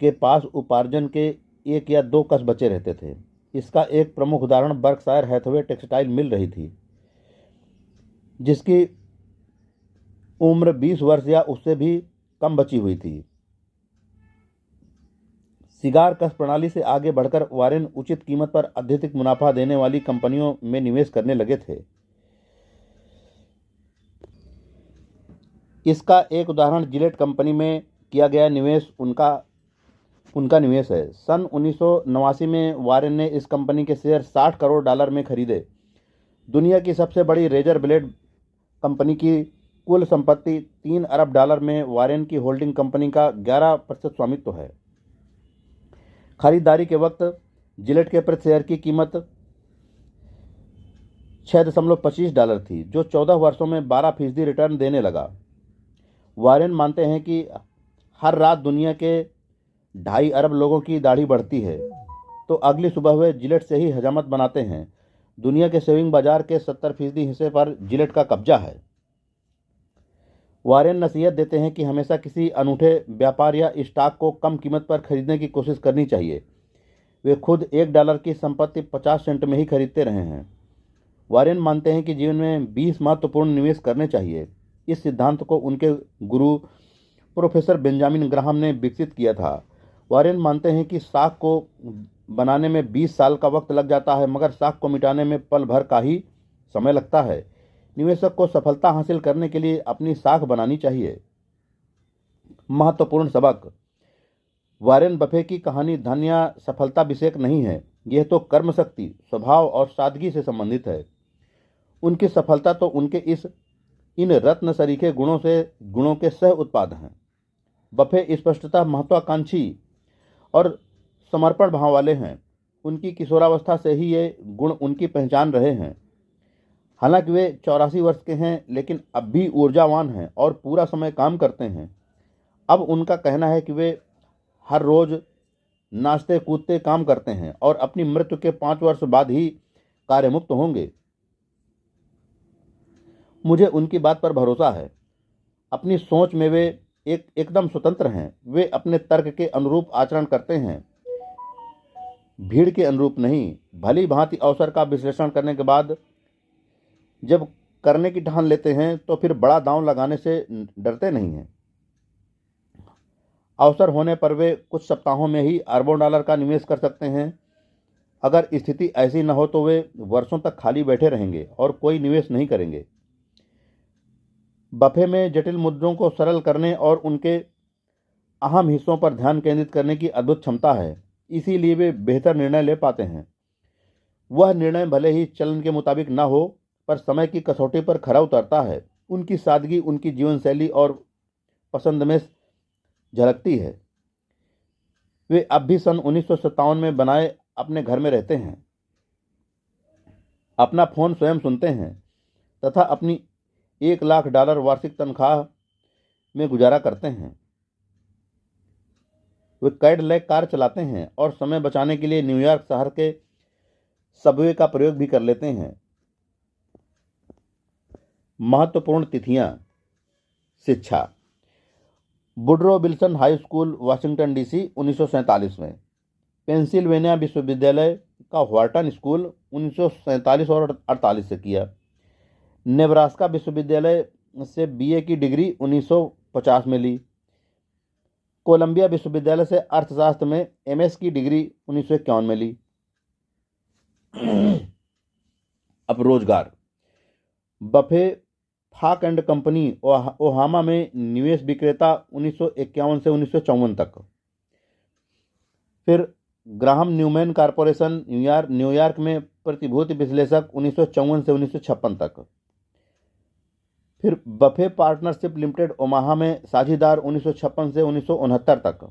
के पास उपार्जन के 1 या 2 कस बचे रहते थे। इसका एक प्रमुख उदाहरण बर्कशायर हैथवे टेक्सटाइल मिल रही थी, जिसकी उम्र 20 वर्ष या उससे भी कम बची हुई थी। सिगार कस प्रणाली से आगे बढ़कर वारेन उचित कीमत पर अत्यधिक मुनाफा देने वाली कंपनियों में निवेश करने लगे थे। इसका एक उदाहरण जिलेट कंपनी में किया गया निवेश उनका निवेश है। सन 1989 में वारेन ने इस कंपनी के शेयर $60 करोड़ में खरीदे। दुनिया की सबसे बड़ी रेजर ब्लेड कंपनी की कुल संपत्ति $3 अरब में वारेन की होल्डिंग कंपनी का 11% स्वामित्व है। खरीदारी के वक्त जिलेट के प्रति शेयर की कीमत $6.25 थी, जो 14 वर्षों में 12% रिटर्न देने लगा। वारेन मानते हैं कि हर रात दुनिया के 2.5 अरब लोगों की दाढ़ी बढ़ती है, तो अगली सुबह वे जिलेट से ही हजामत बनाते हैं। दुनिया के सेविंग बाजार के 70% हिस्से पर जिलेट का कब्जा है। वारेन नसीहत देते हैं कि हमेशा किसी अनूठे व्यापार या स्टॉक को कम कीमत पर खरीदने की कोशिश करनी चाहिए। वे खुद $1 की संपत्ति 50 सेंट में ही खरीदते रहे हैं। वारेन मानते हैं कि जीवन में 20 महत्वपूर्ण निवेश करने चाहिए। इस सिद्धांत को उनके गुरु प्रोफेसर बेंजामिन ग्राहम ने विकसित किया था। वारेन मानते हैं कि साख को बनाने में 20 साल का वक्त लग जाता है, मगर साख को मिटाने में पल भर का ही समय लगता है। निवेशक को सफलता हासिल करने के लिए अपनी साख बनानी चाहिए। महत्वपूर्ण सबक। वारेन बफे की कहानी धन या सफलता विषयक नहीं है, यह तो कर्म शक्ति, स्वभाव और सादगी से संबंधित है। उनकी सफलता तो उनके इन रत्न सरीखे गुणों के सह उत्पाद हैं। बफे स्पष्टता, महत्वाकांक्षी और समर्पण भाव वाले हैं। उनकी किशोरावस्था से ही ये गुण उनकी पहचान रहे हैं। हालांकि वे 84 वर्ष के हैं, लेकिन अब भी ऊर्जावान हैं और पूरा समय काम करते हैं। अब उनका कहना है कि वे हर रोज नाचते कूदते काम करते हैं और अपनी मृत्यु के 5 वर्ष बाद ही कार्यमुक्त होंगे। मुझे उनकी बात पर भरोसा है। अपनी सोच में वे एकदम स्वतंत्र हैं। वे अपने तर्क के अनुरूप आचरण करते हैं, भीड़ के अनुरूप नहीं। भली भांति अवसर का विश्लेषण करने के बाद जब करने की ठान लेते हैं तो फिर बड़ा दांव लगाने से डरते नहीं हैं। अवसर होने पर वे कुछ सप्ताहों में ही अरबों डॉलर का निवेश कर सकते हैं। अगर स्थिति ऐसी न हो तो वे वर्षों तक खाली बैठे रहेंगे और कोई निवेश नहीं करेंगे। बफे में जटिल मुद्दों को सरल करने और उनके अहम हिस्सों पर ध्यान केंद्रित करने की अद्भुत क्षमता है, इसीलिए वे बेहतर निर्णय ले पाते हैं। वह निर्णय भले ही चलन के मुताबिक न हो, पर समय की कसौटी पर खरा उतरता है। उनकी सादगी उनकी जीवन शैली और पसंद में झलकती है। वे अब भी सन 1957 में बनाए अपने घर में रहते हैं, अपना फोन स्वयं सुनते हैं तथा अपनी $1 लाख वार्षिक तनख्वाह में गुजारा करते हैं। वे कैडिलैक कार चलाते हैं और समय बचाने के लिए न्यूयॉर्क शहर के सबवे का प्रयोग भी कर लेते हैं। महत्वपूर्ण तिथियां। शिक्षा। Woodrow Wilson high school, Washington DC, 1947 में। पेंसिल्वेनिया विश्वविद्यालय का व्हार्टन स्कूल 1947 और 48 से किया। नेब्रास्का विश्वविद्यालय से बीए की डिग्री 1950 में ली। कोलंबिया विश्वविद्यालय से अर्थशास्त्र में एमएस की डिग्री 1951 में ली। अब रोजगार। बफे फाक एंड कंपनी, ओहामा में निवेश विक्रेता 1951 से 1954 तक। फिर ग्राहम न्यूमैन कॉरपोरेशन, न्यूयॉर्क में प्रतिभूति विश्लेषक 1954 से 1956 तक। फिर बफे पार्टनरशिप लिमिटेड, ओमाहा में साझीदार 1956 से 1969 तक।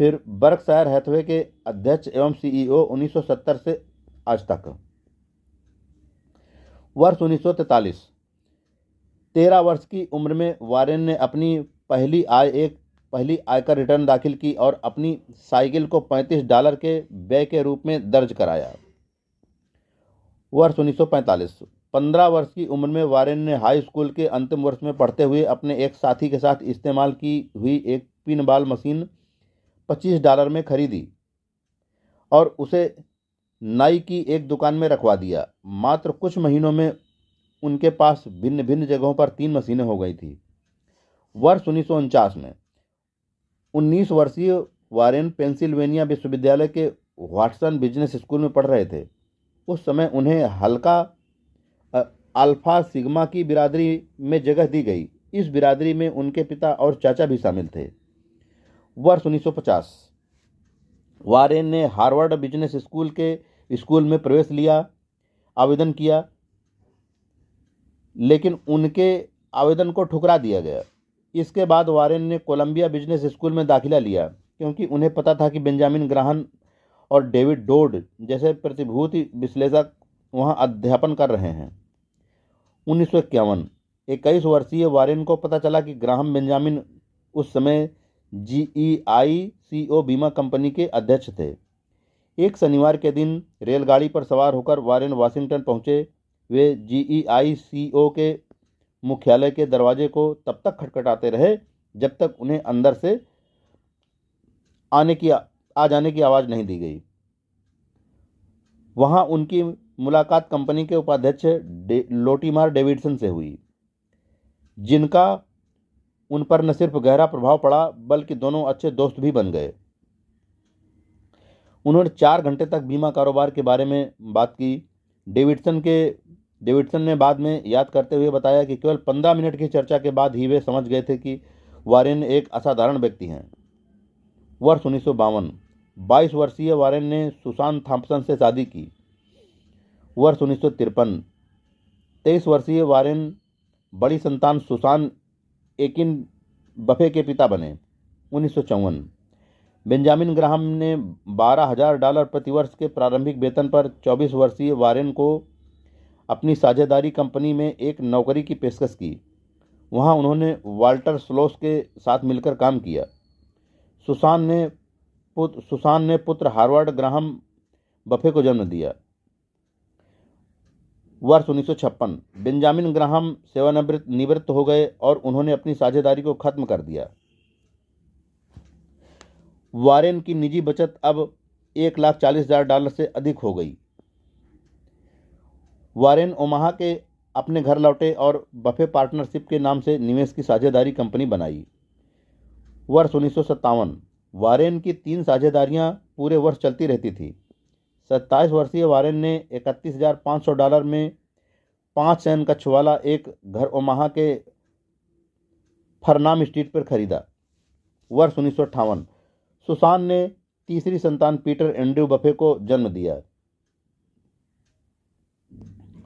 फिर बर्कशायर हैथवे के अध्यक्ष एवं सीईओ 1970 से आज तक। वर्ष 1943। 13 वर्ष की उम्र में वारेन ने अपनी पहली आयकर रिटर्न दाखिल की और अपनी साइकिल को $35 के व्यय के रूप में दर्ज कराया। वर्ष 1945। 15 वर्ष की उम्र में वारेन ने हाई स्कूल के अंतिम वर्ष में पढ़ते हुए अपने एक साथी के साथ इस्तेमाल की हुई एक पिनबॉल मशीन $25 में खरीदी और उसे नाई की एक दुकान में रखवा दिया। मात्र कुछ महीनों में उनके पास भिन्न भिन्न जगहों पर 3 मशीनें हो गई थी। वर्ष 1949 में 19 वर्षीय वारेन पेंसिल्वेनिया विश्वविद्यालय के वाटसन बिजनेस स्कूल में पढ़ रहे थे। उस समय उन्हें हल्का अल्फा सिग्मा की बिरादरी में जगह दी गई। इस बिरादरी में उनके पिता और चाचा भी शामिल थे। वर्ष 1950 वारेन ने हार्वर्ड बिजनेस स्कूल में प्रवेश लिया आवेदन किया, लेकिन उनके आवेदन को ठुकरा दिया गया। इसके बाद वारेन ने कोलंबिया बिजनेस स्कूल में दाखिला लिया, क्योंकि उन्हें पता था कि बेंजामिन ग्राहम और डेविड डोड जैसे प्रतिभूति विश्लेषक वहां अध्यापन कर रहे हैं। 1951 21 वर्षीय वारेन को पता चला कि ग्राहम बेंजामिन उस समय GEICO बीमा कंपनी के अध्यक्ष थे। एक शनिवार के दिन रेलगाड़ी पर सवार होकर वारेन वाशिंगटन पहुंचे। वे GEICO के मुख्यालय के दरवाजे को तब तक खटखटाते रहे जब तक उन्हें अंदर से आ जाने की आवाज़ नहीं दी गई। वहां उनकी मुलाकात कंपनी के उपाध्यक्ष लोटिमार डेविडसन से हुई, जिनका उन पर न सिर्फ गहरा प्रभाव पड़ा बल्कि दोनों अच्छे दोस्त भी बन गए। उन्होंने 4 घंटे तक बीमा कारोबार के बारे में बात की। डेविडसन ने बाद में याद करते हुए बताया कि केवल 15 मिनट की चर्चा के बाद ही वे समझ गए थे कि वारेन एक असाधारण व्यक्ति हैं। वर्ष 1952 22 वर्षीय वारेन ने सुसान थॉम्पसन से शादी की। वर्ष 1953 23 वर्षीय वारेन बड़ी संतान सुसान एकिन बफे के पिता बने। 1954 बेंजामिन ग्राहम ने $12,000 प्रतिवर्ष के प्रारंभिक वेतन पर 24 वर्षीय वारेन को अपनी साझेदारी कंपनी में एक नौकरी की पेशकश की। वहां उन्होंने वाल्टर स्लोस के साथ मिलकर काम किया। सुसान ने पुत्र हार्वर्ड ग्राहम बफे को जन्म दिया। वर्ष 1956 बेंजामिन ग्राहम सेवानिवृत्त हो गए और उन्होंने अपनी साझेदारी को खत्म कर दिया। वारेन की निजी बचत अब $1,40,000 से अधिक हो गई। वारेन ओमाहा के अपने घर लौटे और बफे पार्टनरशिप के नाम से निवेश की साझेदारी कंपनी बनाई। वर्ष 1957 वारेन की 3 साझेदारियां पूरे वर्ष चलती रहती थी। 27 वर्षीय वारेन ने $31,500 में 5 शयन कक्ष वाला एक घर ओमाहा के फरनाम स्ट्रीट पर खरीदा। वर्ष 1958 सुसान ने तीसरी संतान पीटर एंड्रयू बफे को जन्म दिया।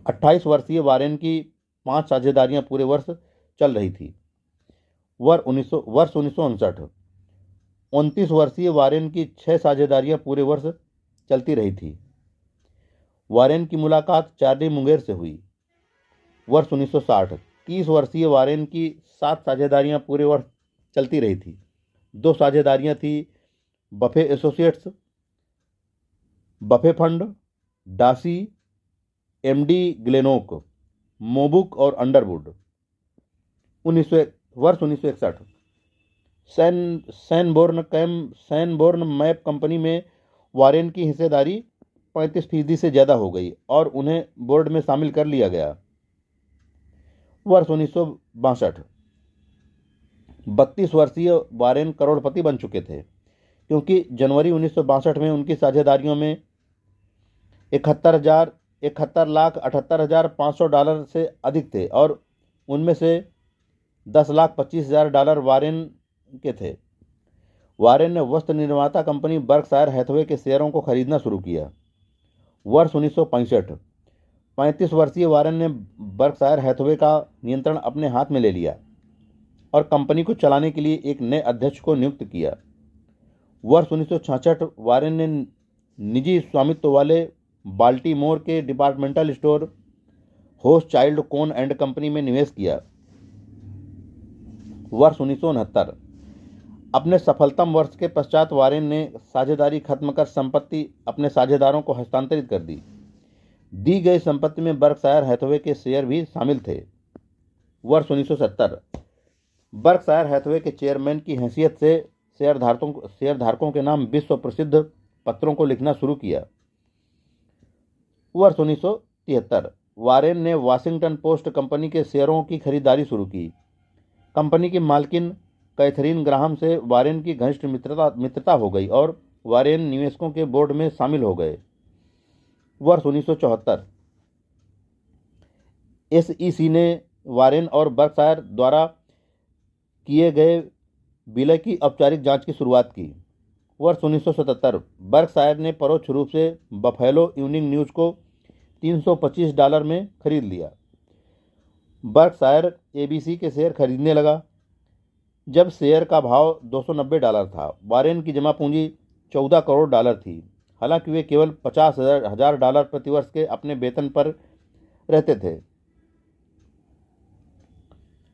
28 वर्षीय वारेन की 5 साझेदारियां पूरे वर्ष चल रही थी। वर्ष 1959 29 वर्षीय वारेन की 6 साझेदारियां पूरे वर्ष चलती रही थी। वारेन की मुलाकात चार्ली मुंगेर से हुई। वर्ष 1960 30 वर्षीय वारेन की 7 साझेदारियां पूरे वर्ष चलती रही थी। 2 साझेदारियां थी Buffett associates, Buffett fund, Dacee, MD Glenoff, Mobuff और अंडरवुड। वर्ष 1961 सैनबोर्न मैप कंपनी में वारेन की हिस्सेदारी 35% से ज़्यादा हो गई और उन्हें बोर्ड में शामिल कर लिया गया। वर्ष 1962 32 वर्षीय वारेन करोड़पति बन चुके थे, क्योंकि जनवरी 1962 में उनकी साझेदारियों में $71,78,500 से अधिक थे और उनमें से $10,25,000 वारेन के थे। वारेन ने वस्त्र निर्माता कंपनी बर्कशायर हैथवे के शेयरों को खरीदना शुरू किया। वर्ष 1965 35 वर्षीय वारेन ने बर्कशायर हैथवे का नियंत्रण अपने हाथ में ले लिया और कंपनी को चलाने के लिए एक नए अध्यक्ष को नियुक्त किया। वर्ष 1966 वारेन ने निजी स्वामित्व वाले बाल्टीमोर के departmental store host child cone and company में निवेश किया। वर्ष 1969 अपने सफलतम वर्ष के पश्चात वारेन ने साझेदारी खत्म कर संपत्ति अपने साझेदारों को हस्तांतरित कर दी। दी गई संपत्ति में बर्कशायर हैथवे के शेयर भी शामिल थे। वर्ष 1970 बर्कशायर हैथवे के चेयरमैन की हैसियत से शेयरधारकों के नाम विश्व प्रसिद्ध पत्रों को लिखना शुरू किया। वर्ष 1973 वारेन ने वाशिंगटन पोस्ट कंपनी के शेयरों की खरीदारी शुरू की। कंपनी की मालकिन कैथरीन ग्राहम से वारेन की घनिष्ठ मित्रता हो गई और वारेन निवेशकों के बोर्ड में शामिल हो गए। वर्ष 1974 SEC ने वारेन और बर्कशायर द्वारा किए गए विलय की औपचारिक जांच की शुरुआत की। वर्ष 1977 बर्कशायर ने परोक्ष रूप से बफेलो इवनिंग न्यूज़ को $325 में खरीद लिया। बर्कशायर ABC के शेयर खरीदने लगा जब शेयर का भाव $290 था। वारेन की जमा पूंजी $14 करोड़ थी। हालांकि वे केवल $50,000 प्रतिवर्ष के अपने वेतन पर रहते थे।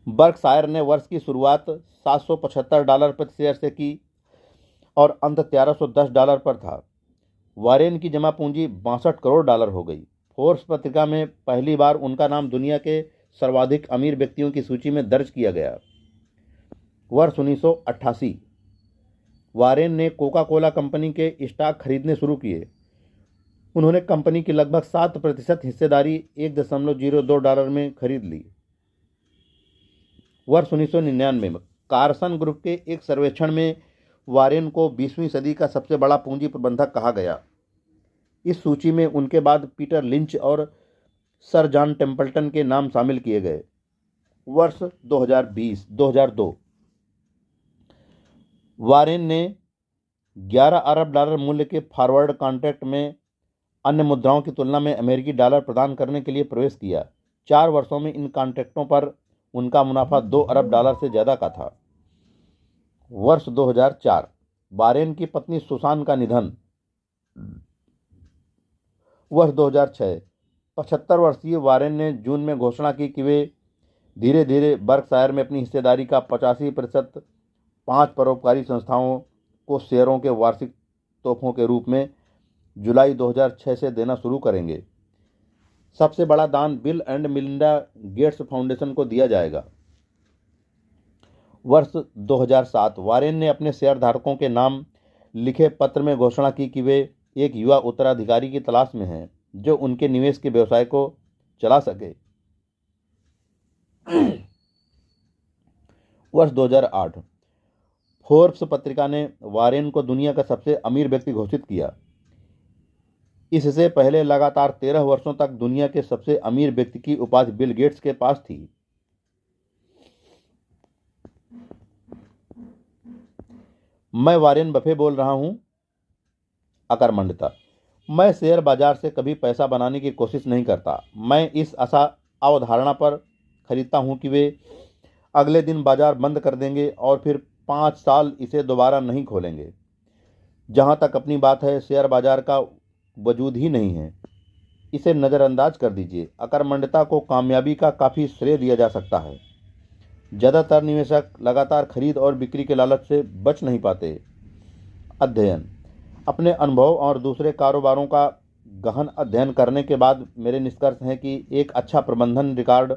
बर्कशायर ने वर्ष की शुरुआत $775 प्रति शेयर से की और अंत $1310 पर था। वारेन की जमा पूंजी $62 करोड़ हो गई। फोर्ब्स पत्रिका में पहली बार उनका नाम दुनिया के सर्वाधिक अमीर व्यक्तियों की सूची में दर्ज किया गया। वर्ष 1988 वारेन ने कोका कोला कंपनी के स्टॉक खरीदने शुरू किए। उन्होंने कंपनी की लगभग 7% हिस्सेदारी $1.02 में खरीद ली। वर्ष 1999 में कार्सन ग्रुप के एक सर्वेक्षण में वारेन को 20वीं सदी का सबसे बड़ा पूंजी प्रबंधक कहा गया। इस सूची में उनके बाद पीटर लिंच और सर जॉन टेम्पल्टन के नाम शामिल किए गए। वर्ष 2002 वारेन ने $11 अरब मूल्य के फॉरवर्ड कॉन्ट्रैक्ट में अन्य मुद्राओं की तुलना में अमेरिकी डॉलर प्रदान करने के लिए प्रवेश किया। 4 वर्षों में इन कॉन्ट्रैक्टों पर उनका मुनाफा $2 अरब से ज़्यादा का था। वर्ष 2004 वारेन की पत्नी सुसान का निधन। वर्ष 2006 75 वर्षीय वारेन ने जून में घोषणा की कि वे धीरे धीरे बर्कशायर में अपनी हिस्सेदारी का 85% 5 परोपकारी संस्थाओं को शेयरों के वार्षिक तोहफों के रूप में जुलाई 2006 से देना शुरू करेंगे। सबसे बड़ा दान bill and Melinda Gates foundation को दिया जाएगा। वर्ष 2007 वारेन ने अपने शेयरधारकों के नाम लिखे पत्र में घोषणा की कि वे एक युवा उत्तराधिकारी की तलाश में हैं जो उनके निवेश के व्यवसाय को चला सके। वर्ष 2008 फोर्ब्स पत्रिका ने वारेन को दुनिया का सबसे अमीर व्यक्ति घोषित किया। इससे पहले लगातार 13 वर्षों तक दुनिया के सबसे अमीर व्यक्ति की उपाधि बिल गेट्स के पास थी। मैं वारेन बफे बोल रहा हूं। अकर्मण्यता। मैं शेयर बाजार से कभी पैसा बनाने की कोशिश नहीं करता। मैं इस अवधारणा पर खरीदता हूं कि वे अगले दिन बाजार बंद कर देंगे और फिर 5 साल इसे दोबारा नहीं खोलेंगे। जहां तक अपनी बात है, शेयर बाजार का वजूद ही नहीं है। इसे नज़रअंदाज कर दीजिए। अकर्मण्यता को कामयाबी का काफ़ी श्रेय दिया जा सकता है। ज़्यादातर निवेशक लगातार खरीद और बिक्री के लालच से बच नहीं पाते। अध्ययन। अपने अनुभव और दूसरे कारोबारों का गहन अध्ययन करने के बाद मेरे निष्कर्ष हैं कि एक अच्छा प्रबंधन रिकॉर्ड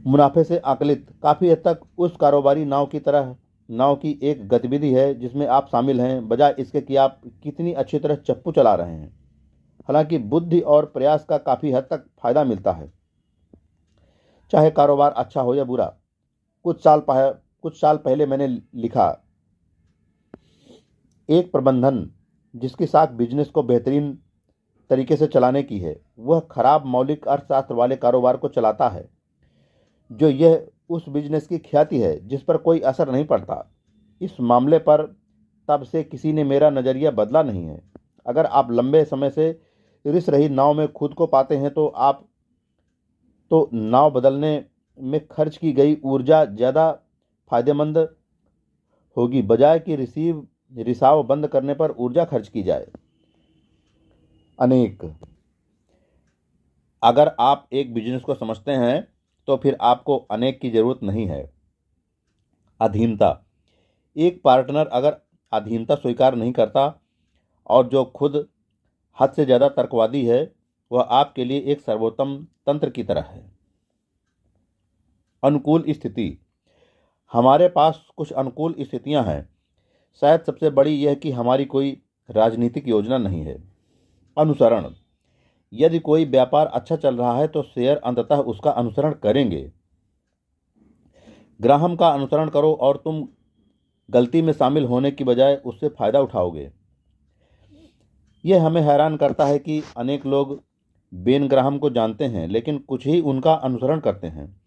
मुनाफे से आकलित काफ़ी हद तक उस कारोबारी नाव की एक गतिविधि है जिसमें आप शामिल हैं, बजाय इसके कि आप कितनी अच्छी तरह चप्पू चला रहे हैं। हालांकि बुद्धि और प्रयास का काफ़ी हद तक फायदा मिलता है, चाहे कारोबार अच्छा हो या बुरा। कुछ साल पहले मैंने लिखा, एक प्रबंधन जिसकी साख बिजनेस को बेहतरीन तरीके से चलाने की है, वह खराब मौलिक अर्थशास्त्र वाले कारोबार को चलाता है, जो यह उस बिजनेस की ख्याति है जिस पर कोई असर नहीं पड़ता। इस मामले पर तब से किसी ने मेरा नज़रिया बदला नहीं है। अगर आप लंबे समय से रिस रही नाव में खुद को पाते हैं तो नाव बदलने में खर्च की गई ऊर्जा ज़्यादा फायदेमंद होगी, बजाय कि रिसाव बंद करने पर ऊर्जा खर्च की जाए। अनेक। अगर आप एक बिजनेस को समझते हैं तो फिर आपको अनेक की जरूरत नहीं है। अधीनता। एक पार्टनर अगर अधीनता स्वीकार नहीं करता और जो खुद हद से ज़्यादा तर्कवादी है, वह आपके लिए एक सर्वोत्तम तंत्र की तरह है। अनुकूल स्थिति। हमारे पास कुछ अनुकूल स्थितियां हैं। शायद सबसे बड़ी यह कि हमारी कोई राजनीतिक योजना नहीं है। अनुसरण। यदि कोई व्यापार अच्छा चल रहा है तो शेयर अंततः उसका अनुसरण करेंगे। ग्राहम का अनुसरण करो और तुम गलती में शामिल होने की बजाय उससे फ़ायदा उठाओगे। यह हमें हैरान करता है कि अनेक लोग बेन ग्राहम को जानते हैं लेकिन कुछ ही उनका अनुसरण करते हैं।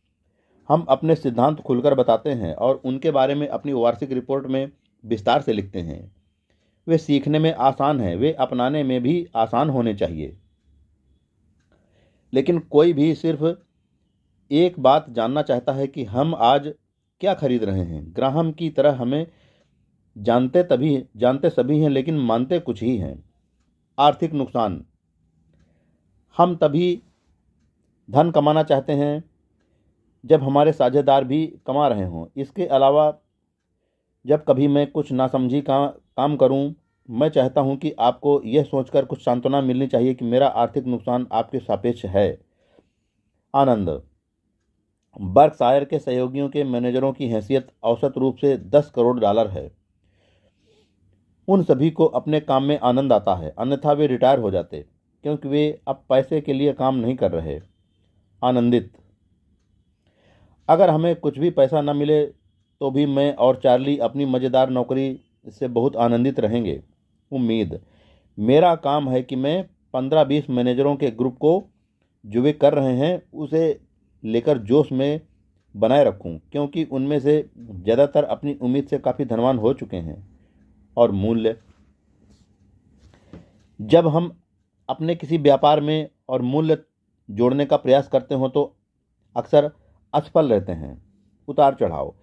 हम अपने सिद्धांत खुलकर बताते हैं और उनके बारे में अपनी वार्षिक रिपोर्ट में विस्तार से लिखते हैं। वे सीखने में आसान हैं, वे अपनाने में भी आसान होने चाहिए। लेकिन कोई भी सिर्फ एक बात जानना चाहता है कि हम आज क्या खरीद रहे हैं। ग्राहम की तरह हमें जानते सभी हैं लेकिन मानते कुछ ही हैं। आर्थिक नुकसान। हम तभी धन कमाना चाहते हैं जब हमारे साझेदार भी कमा रहे हों। इसके अलावा जब कभी मैं कुछ नासमझी काम करूं, मैं चाहता हूं कि आपको यह सोचकर कुछ सांत्वना मिलनी चाहिए कि मेरा आर्थिक नुकसान आपके सापेक्ष है। आनंद। बर्कशायर के सहयोगियों के मैनेजरों की हैसियत औसत रूप से $10 करोड़ है। उन सभी को अपने काम में आनंद आता है, अन्यथा वे रिटायर हो जाते, क्योंकि वे अब पैसे के लिए काम नहीं कर रहे। आनंदित। अगर हमें कुछ भी पैसा न मिले तो भी मैं और चार्ली अपनी मज़ेदार नौकरी से बहुत आनंदित रहेंगे। उम्मीद। मेरा काम है कि मैं 15-20 मैनेजरों के ग्रुप को जो वे कर रहे हैं उसे लेकर जोश में बनाए रखूं, क्योंकि उनमें से ज़्यादातर अपनी उम्मीद से काफ़ी धनवान हो चुके हैं। और मूल्य। जब हम अपने किसी व्यापार में और मूल्य जोड़ने का प्रयास करते हो तो अक्सर असफल रहते हैं। उतार चढ़ाव।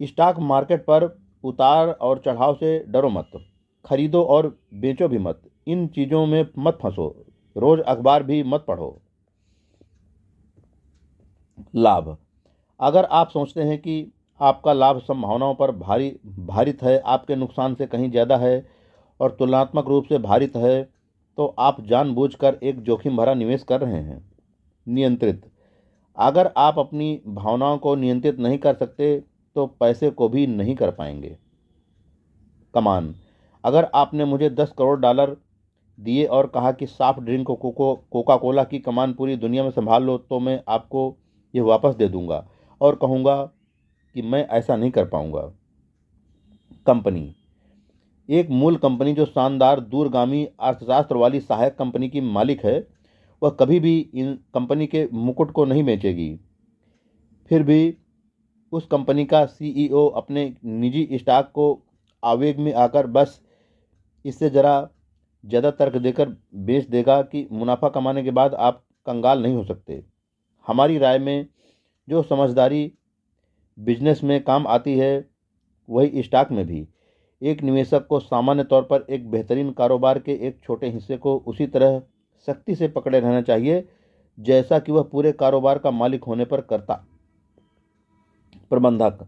स्टॉक मार्केट पर उतार और चढ़ाव से डरो मत, खरीदो और बेचो भी मत। इन चीज़ों में मत फंसो, रोज़ अखबार भी मत पढ़ो। लाभ। अगर आप सोचते हैं कि आपका लाभ संभावनाओं पर भारित है, आपके नुकसान से कहीं ज़्यादा है और तुलनात्मक रूप से भारित है, तो आप जानबूझकर एक जोखिम भरा निवेश कर रहे हैं। नियंत्रित। अगर आप अपनी भावनाओं को नियंत्रित नहीं कर सकते तो पैसे को भी नहीं कर पाएंगे। कमान। अगर आपने मुझे $10 करोड़ दिए और कहा कि सॉफ्ट ड्रिंक कोका कोला की कमान पूरी दुनिया में संभाल लो, तो मैं आपको ये वापस दे दूंगा और कहूँगा कि मैं ऐसा नहीं कर पाऊंगा। कंपनी। एक मूल कंपनी जो शानदार दूरगामी अर्थशास्त्र वाली सहायक कंपनी की मालिक है, वह कभी भी इन कंपनी के मुकुट को नहीं बेचेगी। फिर भी उस कंपनी का सीईओ अपने निजी स्टॉक को आवेग में आकर बस इससे ज़रा ज़्यादा तर्क देकर बेच देगा कि मुनाफा कमाने के बाद आप कंगाल नहीं हो सकते। हमारी राय में जो समझदारी बिजनेस में काम आती है वही स्टॉक में भी। एक निवेशक को सामान्य तौर पर एक बेहतरीन कारोबार के एक छोटे हिस्से को उसी तरह सख्ती से पकड़े रहना चाहिए जैसा कि वह पूरे कारोबार का मालिक होने पर करता। प्रबंधक।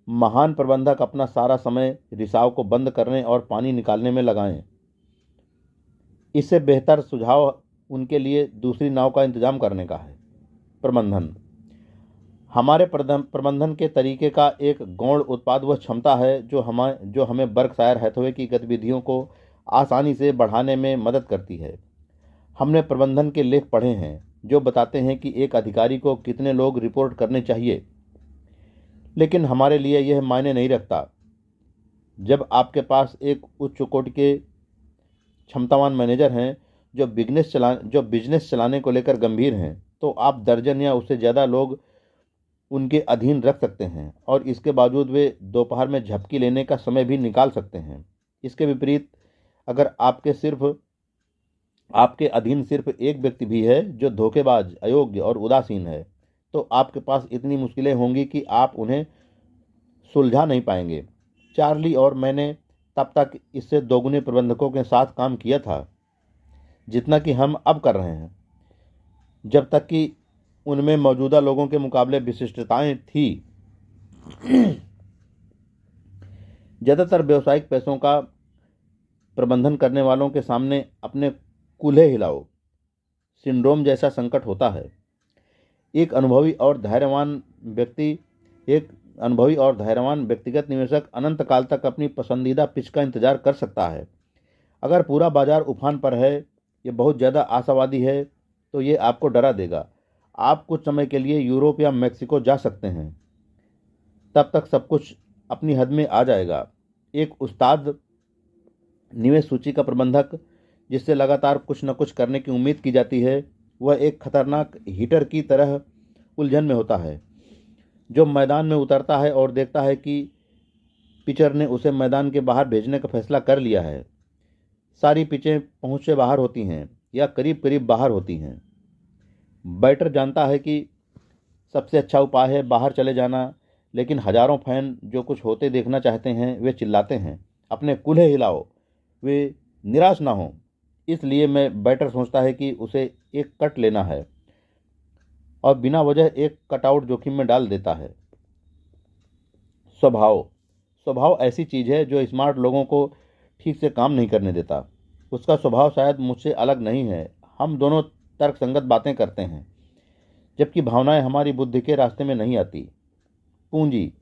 महान प्रबंधक अपना सारा समय रिसाव को बंद करने और पानी निकालने में लगाएं। इससे बेहतर सुझाव उनके लिए दूसरी नाव का इंतजाम करने का है। प्रबंधन। हमारे प्रबंधन के तरीके का एक गौण उत्पाद वह क्षमता है जो हमें बर्कशायर हैथवे की गतिविधियों को आसानी से बढ़ाने में मदद करती है। हमने प्रबंधन के लेख पढ़े हैं जो बताते हैं कि एक अधिकारी को कितने लोग रिपोर्ट करने चाहिए, लेकिन हमारे लिए यह मायने नहीं रखता। जब आपके पास एक उच्च कोटि के क्षमतावान मैनेजर हैं जो बिजनेस चलाने को लेकर गंभीर हैं, तो आप दर्जन या उससे ज़्यादा लोग उनके अधीन रख सकते हैं और इसके बावजूद वे दोपहर में झपकी लेने का समय भी निकाल सकते हैं। इसके विपरीत, अगर आपके अधीन सिर्फ एक व्यक्ति भी है जो धोखेबाज, अयोग्य और उदासीन है, तो आपके पास इतनी मुश्किलें होंगी कि आप उन्हें सुलझा नहीं पाएंगे। चार्ली और मैंने तब तक इससे दोगुने प्रबंधकों के साथ काम किया था जितना कि हम अब कर रहे हैं, जब तक कि उनमें मौजूदा लोगों के मुकाबले विशिष्टताएं थी। ज़्यादातर व्यावसायिक पैसों का प्रबंधन करने वालों के सामने अपने कूल्हे हिलाओ सिंड्रोम जैसा संकट होता है। एक अनुभवी और धैर्यवान व्यक्तिगत निवेशक अनंत काल तक अपनी पसंदीदा पिच का इंतजार कर सकता है। अगर पूरा बाजार उफान पर है, ये बहुत ज़्यादा आशावादी है, तो ये आपको डरा देगा। आप कुछ समय के लिए यूरोप या मैक्सिको जा सकते हैं तब तक सब कुछ अपनी हद में आ जाएगा। एक उस्ताद निवेश सूची का प्रबंधक, जिससे लगातार कुछ न कुछ करने की उम्मीद की जाती है, वह एक खतरनाक हीटर की तरह उलझन में होता है, जो मैदान में उतरता है और देखता है कि पिचर ने उसे मैदान के बाहर भेजने का फैसला कर लिया है। सारी पिचें पहुंच से बाहर होती हैं या करीब करीब बाहर होती हैं। बैटर जानता है कि सबसे अच्छा उपाय है बाहर चले जाना, लेकिन हजारों फैन जो कुछ होते देखना चाहते हैं वे चिल्लाते हैं, अपने कूल्हे हिलाओ, वे निराश ना हों। इसलिए मैं बैटर सोचता है कि उसे एक कट लेना है और बिना वजह एक कटआउट जोखिम में डाल देता है। स्वभाव स्वभाव ऐसी चीज़ है जो स्मार्ट लोगों को ठीक से काम नहीं करने देता। उसका स्वभाव शायद मुझसे अलग नहीं है। हम दोनों तर्कसंगत बातें करते हैं, जबकि भावनाएं हमारी बुद्धि के रास्ते में नहीं आती। पूंजी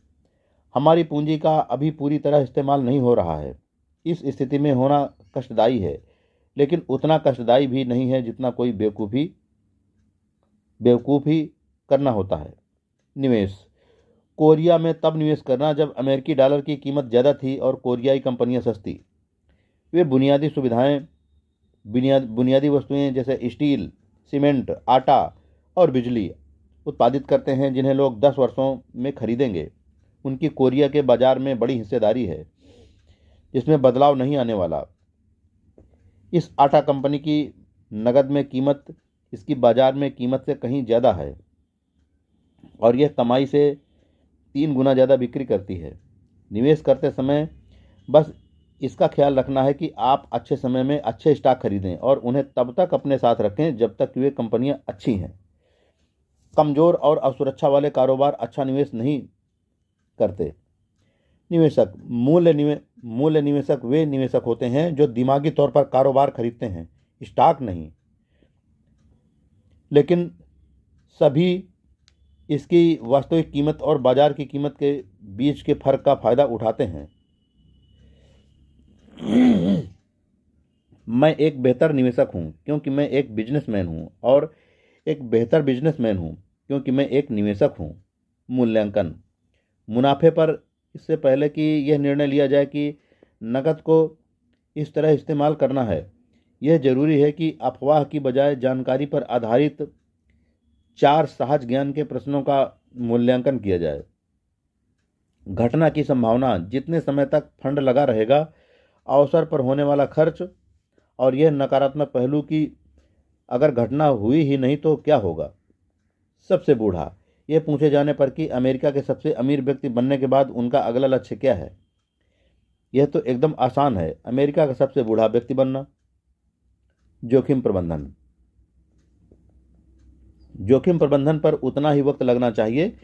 हमारी पूंजी का अभी पूरी तरह इस्तेमाल नहीं हो रहा है। इस स्थिति में होना कष्टदायी है, लेकिन उतना कष्टदायी भी नहीं है जितना कोई बेवकूफ़ी करना होता है। निवेश कोरिया में तब निवेश करना जब अमेरिकी डॉलर की कीमत ज़्यादा थी और कोरियाई कंपनियां सस्ती। वे बुनियादी सुविधाएं, बुनियादी वस्तुएं जैसे स्टील, सीमेंट, आटा और बिजली उत्पादित करते हैं, जिन्हें लोग 10 वर्षों में खरीदेंगे। उनकी कोरिया के बाजार में बड़ी हिस्सेदारी है, जिसमें बदलाव नहीं आने वाला। इस आटा कंपनी की नकद में कीमत इसकी बाजार में कीमत से कहीं ज़्यादा है और यह कमाई से 3 गुना ज़्यादा बिक्री करती है। निवेश करते समय बस इसका ख्याल रखना है कि आप अच्छे समय में अच्छे स्टॉक खरीदें और उन्हें तब तक अपने साथ रखें जब तक कि वे कंपनियां अच्छी हैं। कमज़ोर और असुरक्षा वाले कारोबार अच्छा निवेश नहीं करते। निवेशक मूल्य निवेशक वे निवेशक होते हैं जो दिमागी तौर पर कारोबार खरीदते हैं, स्टॉक नहीं, लेकिन सभी इसकी वास्तविक कीमत और बाजार की कीमत के बीच के फर्क का फायदा उठाते हैं। मैं एक बेहतर निवेशक हूं क्योंकि मैं एक बिजनेसमैन हूं और एक बेहतर बिजनेसमैन हूं क्योंकि मैं एक निवेशक हूं। मूल्यांकन मुनाफे पर इससे पहले कि यह निर्णय लिया जाए कि नकद को इस तरह इस्तेमाल करना है, यह जरूरी है कि अफवाह की बजाय जानकारी पर आधारित 4 सहज ज्ञान के प्रश्नों का मूल्यांकन किया जाए। घटना की संभावना, जितने समय तक फंड लगा रहेगा, अवसर पर होने वाला खर्च, और यह नकारात्मक पहलू कि अगर घटना हुई ही नहीं तो क्या होगा। सबसे बूढ़ा, यह पूछे जाने पर कि अमेरिका के सबसे अमीर व्यक्ति बनने के बाद उनका अगला लक्ष्य क्या है, यह तो एकदम आसान है, अमेरिका का सबसे बूढ़ा व्यक्ति बनना। जोखिम प्रबंधन जोखिम प्रबंधन पर उतना ही वक्त लगना चाहिए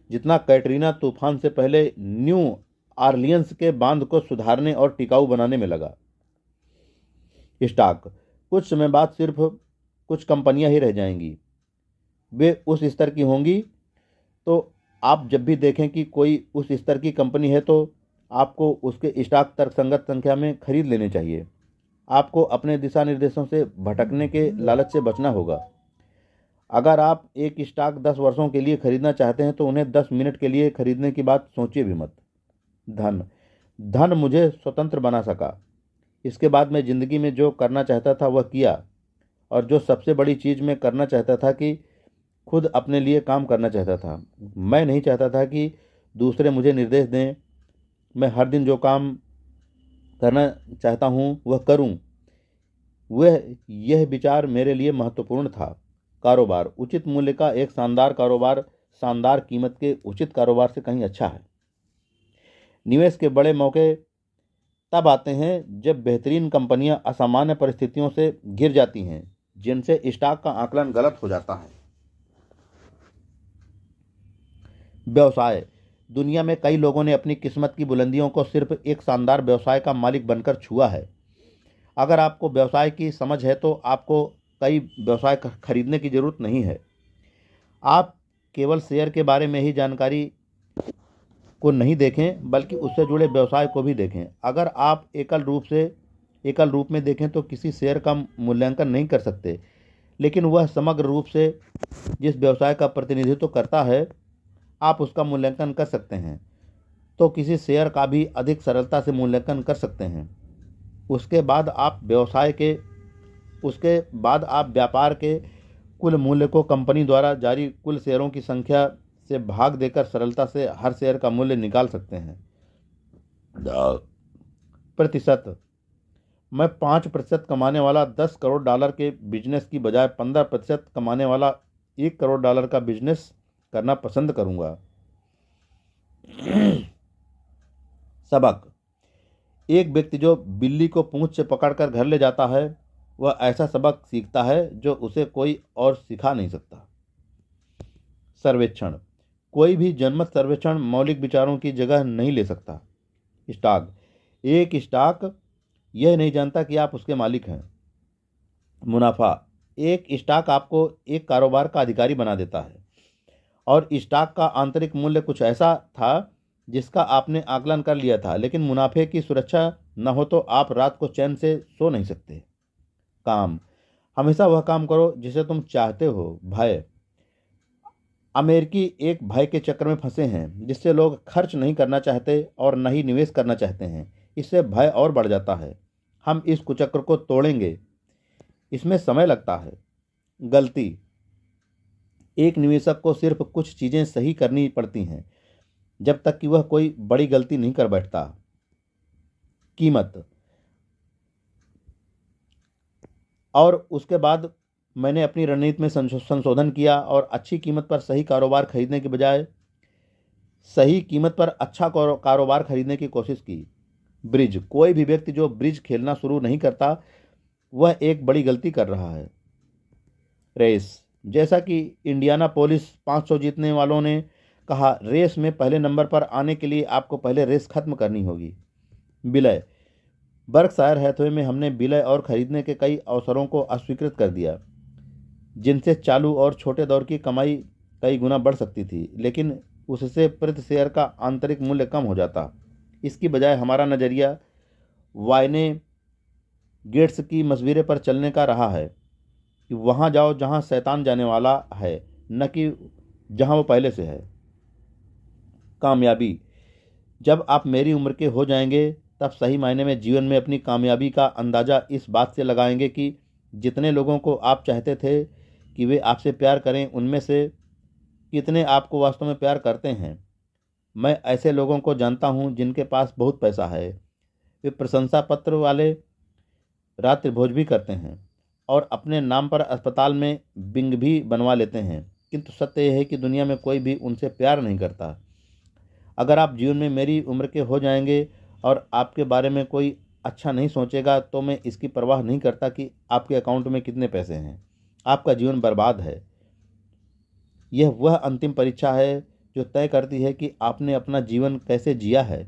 जितना कैटरीना तूफान से पहले न्यू ऑरलियंस के बांध को सुधारने और टिकाऊ बनाने में लगा। स्टॉक कुछ समय बाद सिर्फ कुछ कंपनियां ही रह जाएंगी, वे उस स्तर की होंगी। तो आप जब भी देखें कि कोई उस स्तर की कंपनी है तो आपको उसके स्टॉक तर्कसंगत संख्या में खरीद लेने चाहिए। आपको अपने दिशा निर्देशों से भटकने के लालच से बचना होगा। अगर आप एक स्टॉक 10 वर्षों के लिए खरीदना चाहते हैं तो उन्हें 10 मिनट के लिए खरीदने की बात सोचिए भी मत। धन मुझे स्वतंत्र बना सका। इसके बाद मैं ज़िंदगी में जो करना चाहता था वह किया, और जो सबसे बड़ी चीज़ मैं करना चाहता था कि खुद अपने लिए काम करना चाहता था। मैं नहीं चाहता था कि दूसरे मुझे निर्देश दें। मैं हर दिन जो काम करना चाहता हूँ वह करूँ। यह विचार मेरे लिए महत्वपूर्ण था। कारोबार उचित मूल्य का एक शानदार कारोबार शानदार कीमत के उचित कारोबार से कहीं अच्छा है। निवेश के बड़े मौके तब आते हैं जब बेहतरीन कंपनियां असामान्य परिस्थितियों से घिर जाती हैं, जिनसे स्टॉक का आकलन गलत हो जाता है। व्यवसाय दुनिया में कई लोगों ने अपनी किस्मत की बुलंदियों को सिर्फ एक शानदार व्यवसाय का मालिक बनकर छुआ है। अगर आपको व्यवसाय की समझ है तो आपको कई व्यवसाय खरीदने की जरूरत नहीं है। आप केवल शेयर के बारे में ही जानकारी को नहीं देखें, बल्कि उससे जुड़े व्यवसाय को भी देखें। अगर आप एकल रूप में देखें तो किसी शेयर का मूल्यांकन नहीं कर सकते, लेकिन वह समग्र रूप से जिस व्यवसाय का प्रतिनिधित्व करता है आप उसका मूल्यांकन कर सकते हैं। तो किसी शेयर का भी अधिक सरलता से मूल्यांकन कर सकते हैं। उसके बाद आप व्यापार के कुल मूल्य को कंपनी द्वारा जारी कुल शेयरों की संख्या से भाग देकर सरलता से हर शेयर का मूल्य निकाल सकते हैं। प्रतिशत। मैं 5% कमाने वाला $10 करोड़ के बिजनेस की बजाय 15% कमाने वाला $1 करोड़ का बिजनेस करना पसंद करूंगा। सबक। एक व्यक्ति जो बिल्ली को पूंछ से पकड़कर घर ले जाता है वह ऐसा सबक सीखता है जो उसे कोई और सिखा नहीं सकता। सर्वेक्षण। कोई भी जनमत सर्वेक्षण मौलिक विचारों की जगह नहीं ले सकता। स्टॉक। एक स्टॉक यह नहीं जानता कि आप उसके मालिक हैं। मुनाफा। एक स्टॉक आपको एक कारोबार का अधिकारी बना देता है और स्टॉक का आंतरिक मूल्य कुछ ऐसा था जिसका आपने आकलन कर लिया था, लेकिन मुनाफे की सुरक्षा न हो तो आप रात को चैन से सो नहीं सकते। काम। हमेशा वह काम करो जिसे तुम चाहते हो। भय। अमेरिकी एक भय के चक्र में फंसे हैं जिससे लोग खर्च नहीं करना चाहते और न ही निवेश करना चाहते हैं। इससे भय और बढ़ जाता है। हम इस कुचक्र को तोड़ेंगे, इसमें समय लगता है। गलती। एक निवेशक को सिर्फ कुछ चीज़ें सही करनी पड़ती हैं जब तक कि वह कोई बड़ी गलती नहीं कर बैठता। कीमत। और उसके बाद मैंने अपनी रणनीति में संशोधन किया और अच्छी कीमत पर सही कारोबार खरीदने के बजाय सही कीमत पर अच्छा कारोबार खरीदने की कोशिश की। ब्रिज। कोई भी व्यक्ति जो ब्रिज खेलना शुरू नहीं करता वह एक बड़ी गलती कर रहा है। रेस। जैसा कि इंडियानापोलिस 500 जीतने वालों ने कहा, रेस में पहले नंबर पर आने के लिए आपको पहले रेस खत्म करनी होगी। विलय। बर्कशायर हैथवे में हमने विलय और खरीदने के कई अवसरों को अस्वीकृत कर दिया जिनसे चालू और छोटे दौर की कमाई कई गुना बढ़ सकती थी, लेकिन उससे प्रति शेयर का आंतरिक मूल्य कम हो जाता। इसकी बजाय हमारा नज़रिया वायने गेट्स की मशवरे पर चलने का रहा है कि वहाँ जाओ जहाँ शैतान जाने वाला है, न कि जहाँ वो पहले से है। कामयाबी। जब आप मेरी उम्र के हो जाएंगे तब सही मायने में जीवन में अपनी कामयाबी का अंदाज़ा इस बात से लगाएंगे कि जितने लोगों को आप चाहते थे कि वे आपसे प्यार करें उनमें से कितने आपको वास्तव में प्यार करते हैं। मैं ऐसे लोगों को जानता हूं जिनके पास बहुत पैसा है, वे प्रशंसा पत्र वाले रात्रि भोज भी करते हैं और अपने नाम पर अस्पताल में बिंग भी बनवा लेते हैं, किंतु सत्य यह है कि दुनिया में कोई भी उनसे प्यार नहीं करता। अगर आप जीवन में मेरी उम्र के हो जाएंगे और आपके बारे में कोई अच्छा नहीं सोचेगा तो मैं इसकी परवाह नहीं करता कि आपके अकाउंट में कितने पैसे हैं। आपका जीवन बर्बाद है। यह वह अंतिम परीक्षा है जो तय करती है कि आपने अपना जीवन कैसे जिया है।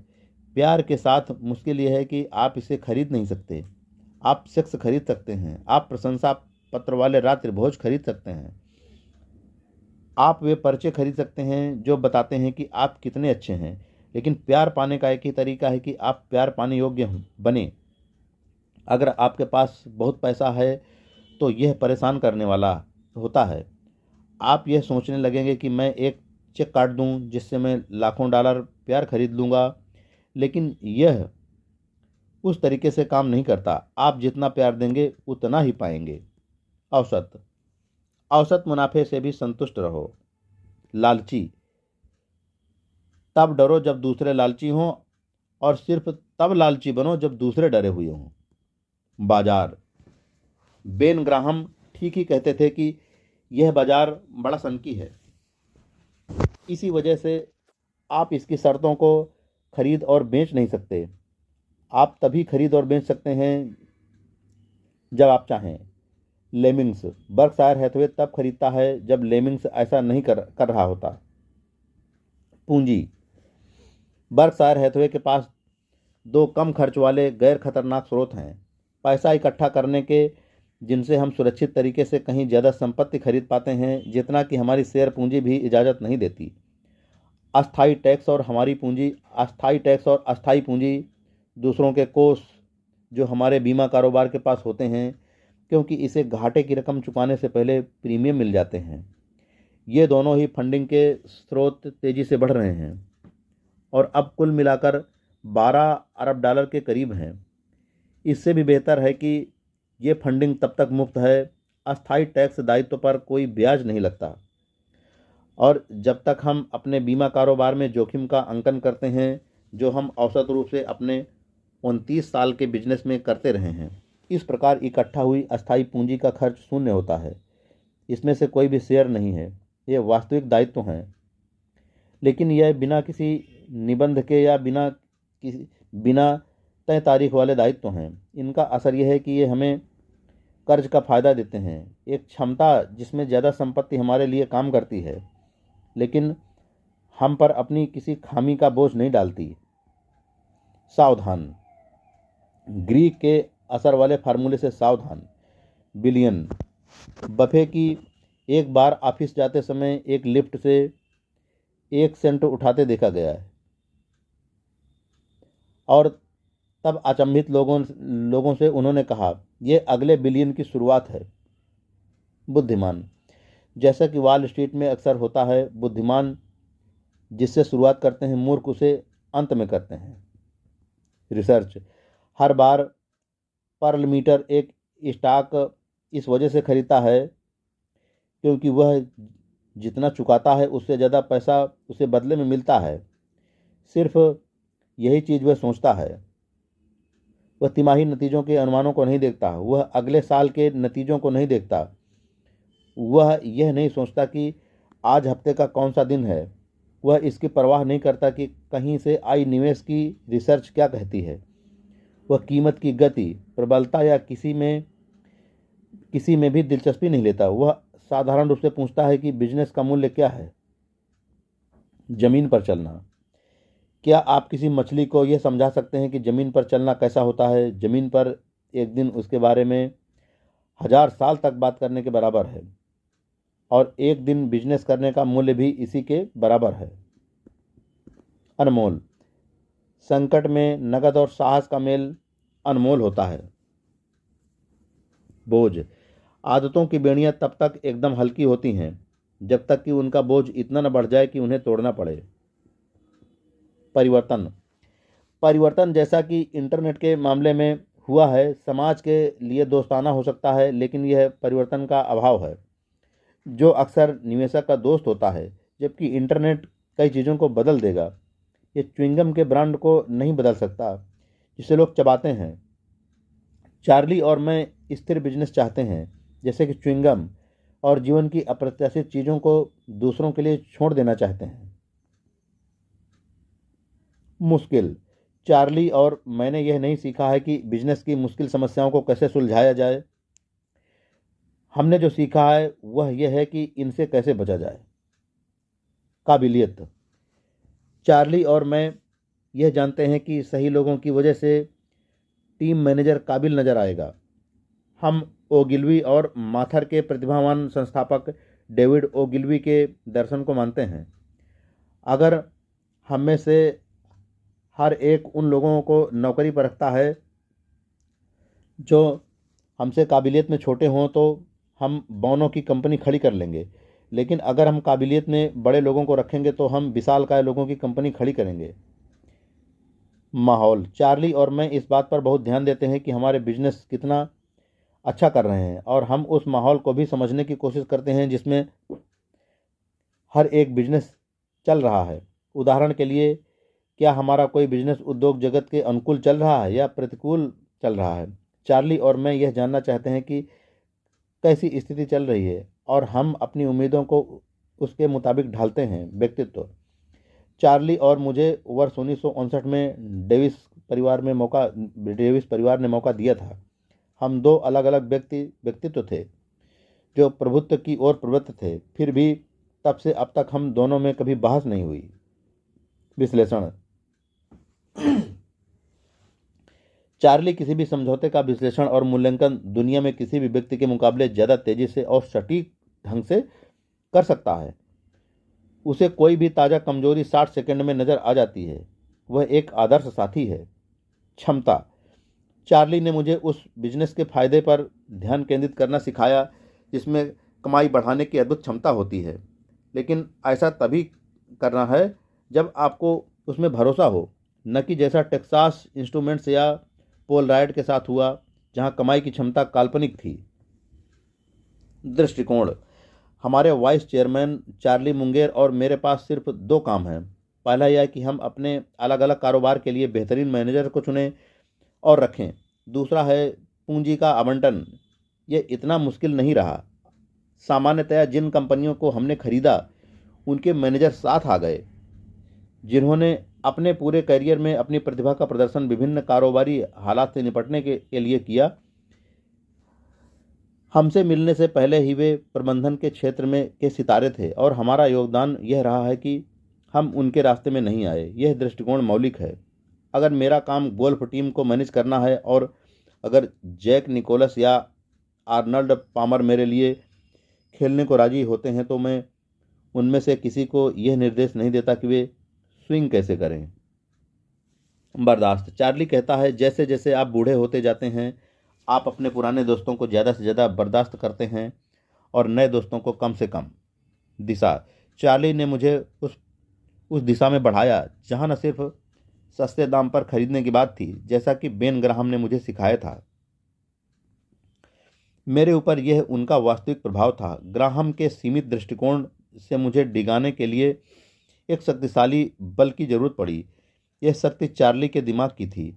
प्यार के साथ मुश्किल यह है कि आप इसे खरीद नहीं सकते। आप सेक्स खरीद सकते हैं, आप प्रशंसा पत्र वाले रात्रि भोज खरीद सकते हैं, आप वे पर्चे खरीद सकते हैं जो बताते हैं कि आप कितने अच्छे हैं, लेकिन प्यार पाने का एक ही तरीका है कि आप प्यार पाने योग्य बने। अगर आपके पास बहुत पैसा है तो यह परेशान करने वाला होता है। आप यह सोचने लगेंगे कि मैं एक चेक काट दूं जिससे मैं लाखों डॉलर प्यार खरीद लूँगा, लेकिन यह उस तरीके से काम नहीं करता। आप जितना प्यार देंगे उतना ही पाएंगे। औसत मुनाफे से भी संतुष्ट रहो। लालची। तब डरो जब दूसरे लालची हों और सिर्फ तब लालची बनो जब दूसरे डरे हुए हों। बाजार। बेन ग्राहम ठीक ही कहते थे कि यह बाजार बड़ा सनकी है, इसी वजह से आप इसकी शर्तों को खरीद और बेच नहीं सकते। आप तभी खरीद और बेच सकते हैं जब आप चाहें। लेमिंग्स। बर्कशायर हैथवे तब खरीदता है जब लेमिंग्स ऐसा नहीं कर रहा होता। पूंजी। बर्कशायर हैथवे के पास दो कम खर्च वाले गैर खतरनाक स्रोत हैं पैसा इकट्ठा करने के, जिनसे हम सुरक्षित तरीके से कहीं ज़्यादा संपत्ति खरीद पाते हैं जितना कि हमारी शेयर पूंजी भी इजाज़त नहीं देती। अस्थाई टैक्स और हमारी पूंजी। अस्थाई टैक्स और अस्थाई पूंजी दूसरों के कोष जो हमारे बीमा कारोबार के पास होते हैं, क्योंकि इसे घाटे की रकम चुकाने से पहले प्रीमियम मिल जाते हैं। ये दोनों ही फंडिंग के स्रोत तेज़ी से बढ़ रहे हैं। और अब कुल मिलाकर 12 अरब डॉलर के करीब हैं। इससे भी बेहतर है कि ये फंडिंग तब तक मुफ्त है, अस्थायी टैक्स दायित्व पर कोई ब्याज नहीं लगता, और जब तक हम अपने बीमा कारोबार में जोखिम का अंकन करते हैं, जो हम औसत रूप से अपने 29 साल के बिजनेस में करते रहे हैं। इस प्रकार इकट्ठा हुई अस्थायी पूंजी का खर्च शून्य होता है। इसमें से कोई भी शेयर नहीं है, ये वास्तविक दायित्व हैं। लेकिन यह बिना किसी निबंध के या बिना तय तारीख वाले दायित्व हैं। इनका असर यह है कि ये हमें कर्ज का फायदा देते हैं, एक क्षमता जिसमें ज़्यादा संपत्ति हमारे लिए काम करती है, लेकिन हम पर अपनी किसी खामी का बोझ नहीं डालती। सावधान, ग्रीक के असर वाले फार्मूले से सावधान। बिलियन। बफे की एक बार ऑफिस जाते समय एक लिफ्ट से 1 सेंट उठाते देखा गया है, और तब अचंभित लोगों से उन्होंने कहा, यह अगले बिलियन की शुरुआत है। बुद्धिमान। जैसा कि वॉल स्ट्रीट में अक्सर होता है, बुद्धिमान जिससे शुरुआत करते हैं, मूर्ख उसे अंत में करते हैं। रिसर्च। हर बार पर्ल मीटर एक स्टॉक इस वजह से खरीदता है क्योंकि वह जितना चुकाता है उससे ज़्यादा पैसा उसे बदले में मिलता है। सिर्फ यही चीज़ वह सोचता है। वह तिमाही नतीजों के अनुमानों को नहीं देखता, वह अगले साल के नतीजों को नहीं देखता, वह यह नहीं सोचता कि आज हफ्ते का कौन सा दिन है, वह इसकी परवाह नहीं करता कि कहीं से आई निवेश की रिसर्च क्या कहती है। वह कीमत की गति, प्रबलता या किसी में भी दिलचस्पी नहीं लेता। वह साधारण रूप से पूछता है कि बिजनेस का मूल्य क्या है। जमीन पर चलना। क्या आप किसी मछली को यह समझा सकते हैं कि ज़मीन पर चलना कैसा होता है? ज़मीन पर एक दिन उसके बारे में 1000 साल तक बात करने के बराबर है, और एक दिन बिजनेस करने का मूल्य भी इसी के बराबर है। अनमोल। संकट में नकद और साहस का मेल अनमोल होता है। बोझ। आदतों की बेड़ियां तब तक एकदम हल्की होती हैं जब तक कि उनका बोझ इतना न बढ़ जाए कि उन्हें तोड़ना पड़े। परिवर्तन जैसा कि इंटरनेट के मामले में हुआ है, समाज के लिए दोस्ताना हो सकता है, लेकिन यह परिवर्तन का अभाव है जो अक्सर निवेशक का दोस्त होता है, जबकि इंटरनेट कई चीज़ों को बदल देगा। ये च्युइंगम के ब्रांड को नहीं बदल सकता जिसे लोग चबाते हैं। चार्ली और मैं स्थिर बिजनेस चाहते हैं, जैसे कि च्युइंगम, और जीवन की अप्रत्याशित चीज़ों को दूसरों के लिए छोड़ देना चाहते हैं। मुश्किल। चार्ली और मैंने यह नहीं सीखा है कि बिजनेस की मुश्किल समस्याओं को कैसे सुलझाया जाए। हमने जो सीखा है वह यह है कि इनसे कैसे बचा जाए। काबिलियत। चार्ली और मैं यह जानते हैं कि सही लोगों की वजह से टीम मैनेजर काबिल नजर आएगा। हम ओगिलवी और माथर के प्रतिभावान संस्थापक डेविड ओगिलवी के दर्शन को मानते हैं। अगर हम में से हर एक उन लोगों को नौकरी पर रखता है जो हमसे काबिलियत में छोटे हों, तो हम बौनों की कंपनी खड़ी कर लेंगे, लेकिन अगर हम काबिलियत में बड़े लोगों को रखेंगे तो हम विशालकाय लोगों की कंपनी खड़ी करेंगे। माहौल। चार्ली और मैं इस बात पर बहुत ध्यान देते हैं कि हमारे बिजनेस कितना अच्छा कर रहे हैं, और हम उस माहौल को भी समझने की कोशिश करते हैं जिसमें हर एक बिजनेस चल रहा है। उदाहरण के लिए, क्या हमारा कोई बिजनेस उद्योग जगत के अनुकूल चल रहा है या प्रतिकूल चल रहा है? चार्ली और मैं यह जानना चाहते हैं कि कैसी स्थिति चल रही है, और हम अपनी उम्मीदों को उसके मुताबिक ढालते हैं। व्यक्तित्व। चार्ली और मुझे वर्ष 1959 में डेविस परिवार ने मौका दिया था। हम दो अलग अलग व्यक्तित्व थे जो प्रभुत्व की ओर प्रवृत्त थे, फिर भी तब से अब तक हम दोनों में कभी बहस नहीं हुई। विश्लेषण। चार्ली किसी भी समझौते का विश्लेषण और मूल्यांकन दुनिया में किसी भी व्यक्ति के मुकाबले ज़्यादा तेजी से और सटीक ढंग से कर सकता है। उसे कोई भी ताज़ा कमजोरी 60 सेकंड में नजर आ जाती है। वह एक आदर्श साथी है। क्षमता। चार्ली ने मुझे उस बिजनेस के फायदे पर ध्यान केंद्रित करना सिखाया जिसमें कमाई बढ़ाने की अद्भुत क्षमता होती है, लेकिन ऐसा तभी करना है जब आपको उसमें भरोसा हो, न कि जैसा टेक्सास इंस्ट्रूमेंट्स या पोल राइट के साथ हुआ, जहां कमाई की क्षमता काल्पनिक थी। दृष्टिकोण। हमारे वाइस चेयरमैन चार्ली मुंगेर और मेरे पास सिर्फ दो काम हैं। पहला यह है कि हम अपने अलग अलग कारोबार के लिए बेहतरीन मैनेजर को चुनें और रखें। दूसरा है पूंजी का आवंटन। यह इतना मुश्किल नहीं रहा। सामान्यतया जिन कंपनियों को हमने खरीदा उनके मैनेजर साथ आ गए, जिन्होंने अपने पूरे करियर में अपनी प्रतिभा का प्रदर्शन विभिन्न कारोबारी हालात से निपटने के लिए किया। हमसे मिलने से पहले ही वे प्रबंधन के क्षेत्र में के सितारे थे और हमारा योगदान यह रहा है कि हम उनके रास्ते में नहीं आए। यह दृष्टिकोण मौलिक है। अगर मेरा काम गोल्फ टीम को मैनेज करना है और अगर जैक निकोलस या आर्नल्ड पामर मेरे लिए खेलने को राजी होते हैं तो मैं उनमें से किसी को यह निर्देश नहीं देता कि वे स्विंग कैसे करें। बर्दाश्त। चार्ली कहता है, जैसे जैसे आप बूढ़े होते जाते हैं आप अपने पुराने दोस्तों को ज़्यादा से ज़्यादा बर्दाश्त करते हैं और नए दोस्तों को कम से कम। दिशा। चार्ली ने मुझे उस दिशा में बढ़ाया जहां न सिर्फ सस्ते दाम पर खरीदने की बात थी, जैसा कि बेन ग्राहम ने मुझे सिखाया था। मेरे ऊपर यह उनका वास्तविक प्रभाव था। ग्राहम के सीमित दृष्टिकोण से मुझे डिगाने के लिए एक शक्तिशाली बल की जरूरत पड़ी। यह शक्ति चार्ली के दिमाग की थी।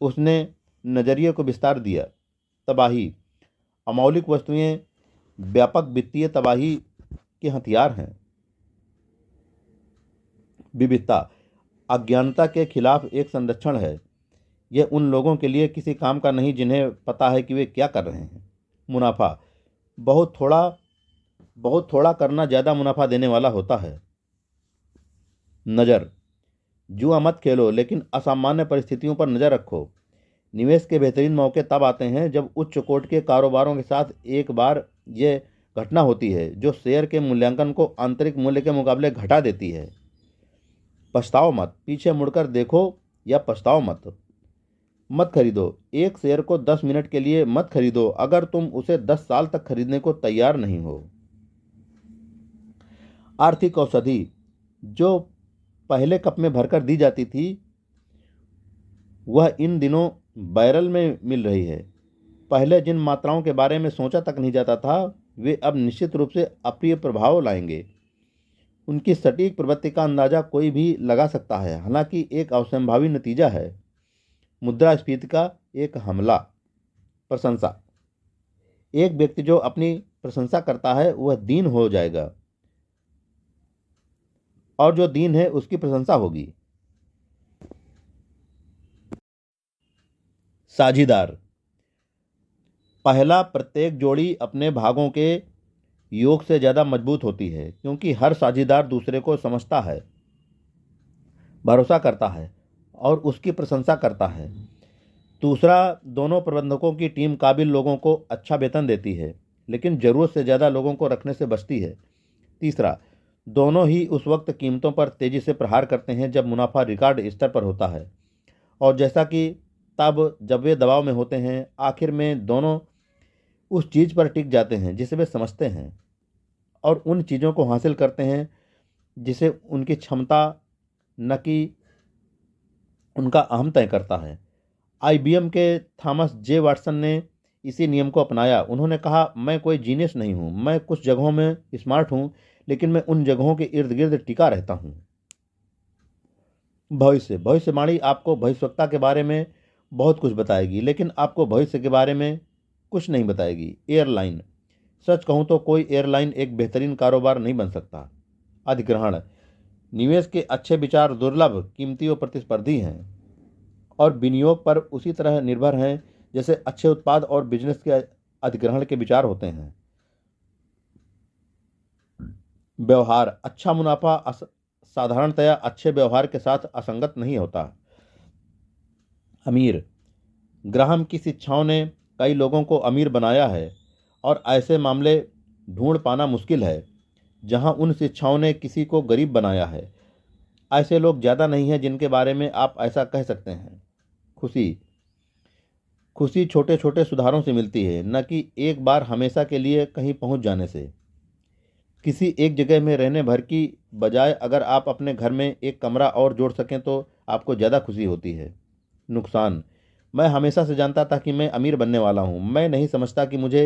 उसने नजरिए को विस्तार दिया। तबाही। अमौलिक वस्तुएं व्यापक वित्तीय तबाही के हथियार हैं। विविधता अज्ञानता के खिलाफ एक संरक्षण है। यह उन लोगों के लिए किसी काम का नहीं जिन्हें पता है कि वे क्या कर रहे हैं। मुनाफा। बहुत थोड़ा करना ज़्यादा मुनाफा देने वाला होता है। नज़र। जुआ मत खेलो, लेकिन असामान्य परिस्थितियों पर नज़र रखो। निवेश के बेहतरीन मौके तब आते हैं जब उच्च कोट के कारोबारों के साथ एक बार यह घटना होती है जो शेयर के मूल्यांकन को आंतरिक मूल्य के मुकाबले घटा देती है। पछताओ मत। पीछे मुड़कर देखो या पछताओ मत खरीदो। एक शेयर को 10 मिनट के लिए मत खरीदो अगर तुम उसे 10 साल तक खरीदने को तैयार नहीं हो। आर्थिक औषधि जो पहले कप में भरकर दी जाती थी वह इन दिनों बैरल में मिल रही है। पहले जिन मात्राओं के बारे में सोचा तक नहीं जाता था वे अब निश्चित रूप से अप्रिय प्रभाव लाएंगे। उनकी सटीक प्रवृत्ति का अंदाजा कोई भी लगा सकता है, हालांकि एक असंभावी नतीजा है। मुद्रास्फीति का एक हमला। प्रशंसा। एक व्यक्ति जो अपनी प्रशंसा करता है वह दीन हो जाएगा और जो दीन है उसकी प्रशंसा होगी। साझीदार। पहला, प्रत्येक जोड़ी अपने भागों के योग से ज़्यादा मजबूत होती है क्योंकि हर साझीदार दूसरे को समझता है, भरोसा करता है और उसकी प्रशंसा करता है। दूसरा, दोनों प्रबंधकों की टीम काबिल लोगों को अच्छा वेतन देती है लेकिन ज़रूरत से ज़्यादा लोगों को रखने से बचती है। तीसरा, दोनों ही उस वक्त कीमतों पर तेज़ी से प्रहार करते हैं जब मुनाफा रिकॉर्ड स्तर पर होता है और जैसा कि तब जब वे दबाव में होते हैं। आखिर में दोनों उस चीज़ पर टिक जाते हैं जिसे वे समझते हैं और उन चीज़ों को हासिल करते हैं जिसे उनकी क्षमता न कि उनका अहम तय करता है। IBM के थॉमस जे वाटसन ने इसी नियम को अपनाया। उन्होंने कहा, मैं कोई जीनियस नहीं हूँ, मैं कुछ जगहों में स्मार्ट हूँ लेकिन मैं उन जगहों के इर्द गिर्द टिका रहता हूँ। भविष्यवाणी आपको भविष्यवक्ता के बारे में बहुत कुछ बताएगी लेकिन आपको भविष्य के बारे में कुछ नहीं बताएगी। एयरलाइन। सच कहूँ तो कोई एयरलाइन एक बेहतरीन कारोबार नहीं बन सकता। अधिग्रहण। निवेश के अच्छे विचार दुर्लभ, कीमती और प्रतिस्पर्धी हैं और विनियोग पर उसी तरह निर्भर हैं जैसे अच्छे उत्पाद और बिजनेस के अधिग्रहण के विचार होते हैं। व्यवहार। अच्छा मुनाफा साधारणतया अच्छे व्यवहार के साथ असंगत नहीं होता। अमीर। ग्राहम की शिक्षाओं ने कई लोगों को अमीर बनाया है और ऐसे मामले ढूंढ पाना मुश्किल है जहां उन शिक्षाओं ने किसी को गरीब बनाया है। ऐसे लोग ज़्यादा नहीं हैं जिनके बारे में आप ऐसा कह सकते हैं। खुशी छोटे छोटे सुधारों से मिलती है, न कि एक बार हमेशा के लिए कहीं पहुंच जाने से। किसी एक जगह में रहने भर की बजाय अगर आप अपने घर में एक कमरा और जोड़ सकें तो आपको ज़्यादा खुशी होती है। नुकसान। मैं हमेशा से जानता था कि मैं अमीर बनने वाला हूँ। मैं नहीं समझता कि मुझे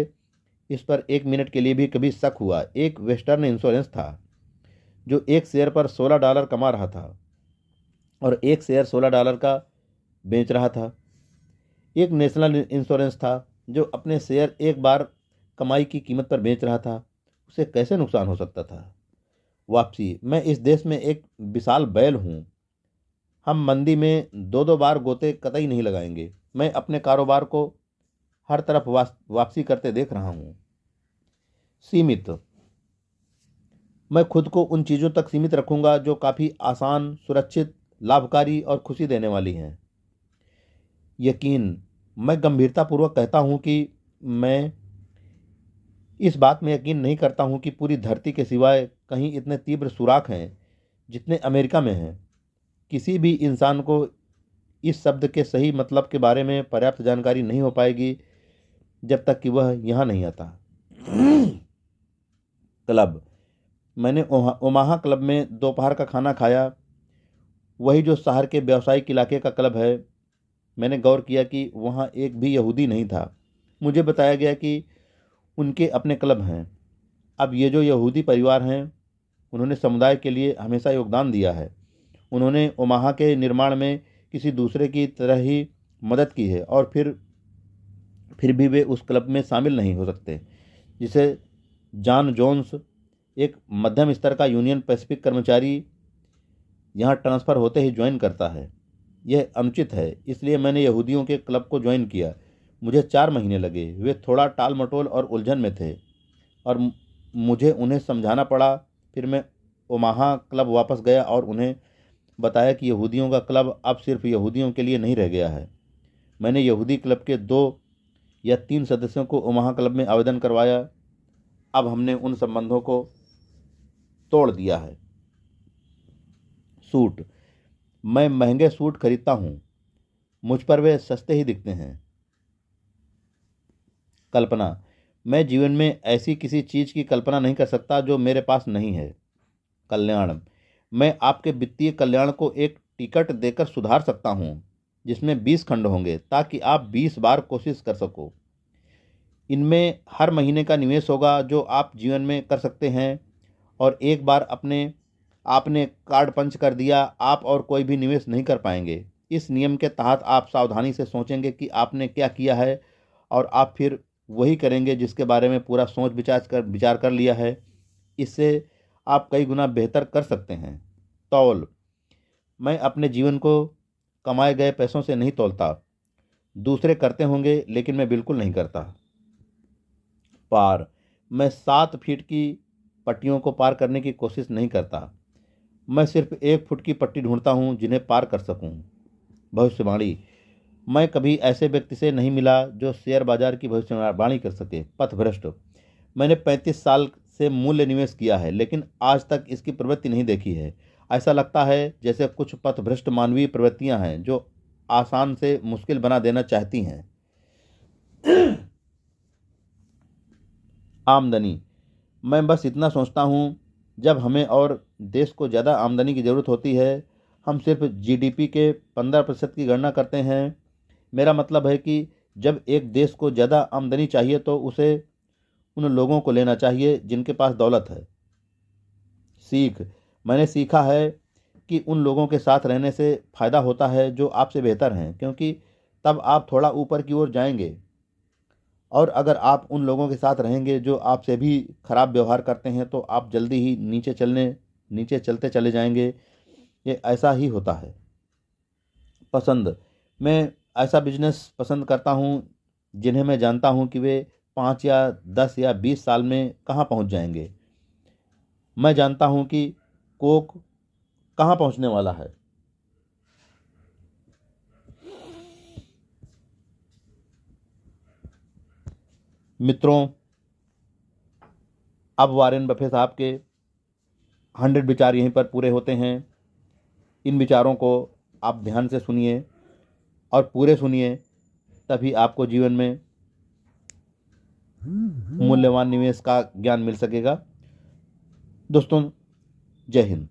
इस पर एक मिनट के लिए भी कभी शक हुआ। एक वेस्टर्न इंश्योरेंस था जो एक शेयर पर $16 कमा रहा था और एक शेयर $16 का बेच रहा था। एक नेशनल इंश्योरेंस था जो अपने शेयर एक बार कमाई की कीमत पर बेच रहा था। उसे कैसे नुकसान हो सकता था? वापसी। मैं इस देश में एक विशाल बैल हूँ। हम मंदी में दो दो बार गोते कतई नहीं लगाएंगे। मैं अपने कारोबार को हर तरफ वापसी करते देख रहा हूँ। सीमित। मैं खुद को उन चीज़ों तक सीमित रखूंगा जो काफ़ी आसान, सुरक्षित, लाभकारी और खुशी देने वाली हैं। यकीन। मैं गंभीरतापूर्वक कहता हूं कि मैं इस बात में यकीन नहीं करता हूं कि पूरी धरती के सिवाय कहीं इतने तीव्र सुराख हैं जितने अमेरिका में हैं। किसी भी इंसान को इस शब्द के सही मतलब के बारे में पर्याप्त जानकारी नहीं हो पाएगी जब तक कि वह यहाँ नहीं आता। क्लब। मैंने ओमाहा क्लब में दोपहर का खाना खाया, वही जो शहर के व्यावसायिक इलाके का क्लब है। मैंने गौर किया कि वहाँ एक भी यहूदी नहीं था। मुझे बताया गया कि उनके अपने क्लब हैं। अब ये जो यहूदी परिवार हैं उन्होंने समुदाय के लिए हमेशा योगदान दिया है। उन्होंने ओमाहा के निर्माण में किसी दूसरे की तरह ही मदद की है और फिर भी वे उस क्लब में शामिल नहीं हो सकते जिसे जॉन जोन्स, एक मध्यम स्तर का यूनियन पैसिफिक कर्मचारी, यहाँ ट्रांसफ़र होते ही ज्वाइन करता है। यह अनुचित है, इसलिए मैंने यहूदियों के क्लब को ज्वाइन किया। मुझे 4 महीने लगे। वे थोड़ा टाल मटोल और उलझन में थे और मुझे उन्हें समझाना पड़ा। फिर मैं ओमाहा क्लब वापस गया और उन्हें बताया कि यहूदियों का क्लब अब सिर्फ यहूदियों के लिए नहीं रह गया है। मैंने यहूदी क्लब के 2 या 3 सदस्यों को ओमाहा क्लब में आवेदन करवाया। अब हमने उन संबंधों को तोड़ दिया है। सूट। मैं महंगे सूट खरीदता हूँ, मुझ पर वे सस्ते ही दिखते हैं। कल्पना। मैं जीवन में ऐसी किसी चीज़ की कल्पना नहीं कर सकता जो मेरे पास नहीं है। कल्याण। मैं आपके वित्तीय कल्याण को एक टिकट देकर सुधार सकता हूँ जिसमें 20 खंड होंगे ताकि आप 20 बार कोशिश कर सको। इनमें हर महीने का निवेश होगा जो आप जीवन में कर सकते हैं और एक बार आपने कार्ड पंच कर दिया, आप और कोई भी निवेश नहीं कर पाएंगे। इस नियम के तहत आप सावधानी से सोचेंगे कि आपने क्या किया है और आप फिर वही करेंगे जिसके बारे में पूरा सोच विचार कर लिया है। इससे आप कई गुना बेहतर कर सकते हैं। तौल। मैं अपने जीवन को कमाए गए पैसों से नहीं तौलता। दूसरे करते होंगे लेकिन मैं बिल्कुल नहीं करता। पार। मैं 7 फीट की पट्टियों को पार करने की कोशिश नहीं करता। मैं सिर्फ 1 फुट की पट्टी ढूंढता हूँ जिन्हें पार कर सकूँ। भविष्यवाणी। मैं कभी ऐसे व्यक्ति से नहीं मिला जो शेयर बाजार की भविष्यवाणी कर सके। पथभ्रष्ट। मैंने 35 साल से मूल्य निवेश किया है लेकिन आज तक इसकी प्रवृत्ति नहीं देखी है। ऐसा लगता है जैसे कुछ पथभ्रष्ट मानवीय प्रवृत्तियां हैं जो आसान से मुश्किल बना देना चाहती हैं। आमदनी। मैं बस इतना सोचता हूँ, जब हमें और देश को ज़्यादा आमदनी की ज़रूरत होती है हम सिर्फ जीडीपी के 15% की गणना करते हैं। मेरा मतलब है कि जब एक देश को ज़्यादा आमदनी चाहिए तो उसे उन लोगों को लेना चाहिए जिनके पास दौलत है। सीख। मैंने सीखा है कि उन लोगों के साथ रहने से फ़ायदा होता है जो आपसे बेहतर हैं, क्योंकि तब आप थोड़ा ऊपर की ओर जाएंगे। और अगर आप उन लोगों के साथ रहेंगे जो आपसे भी खराब व्यवहार करते हैं तो आप जल्दी ही नीचे चलते चले जाएंगे। ये ऐसा ही होता है। पसंद। मैं ऐसा बिजनेस पसंद करता हूँ जिन्हें मैं जानता हूँ कि वे 5 या 10 या 20 साल में कहाँ पहुँच जाएंगे। मैं जानता हूँ कि कोक कहाँ पहुँचने वाला है। मित्रों, अब वारेन बफे साहब के 100 विचार यहीं पर पूरे होते हैं। इन विचारों को आप ध्यान से सुनिए और पूरे सुनिए, तभी आपको जीवन में मूल्यवान निवेश का ज्ञान मिल सकेगा। दोस्तों, जय हिंद।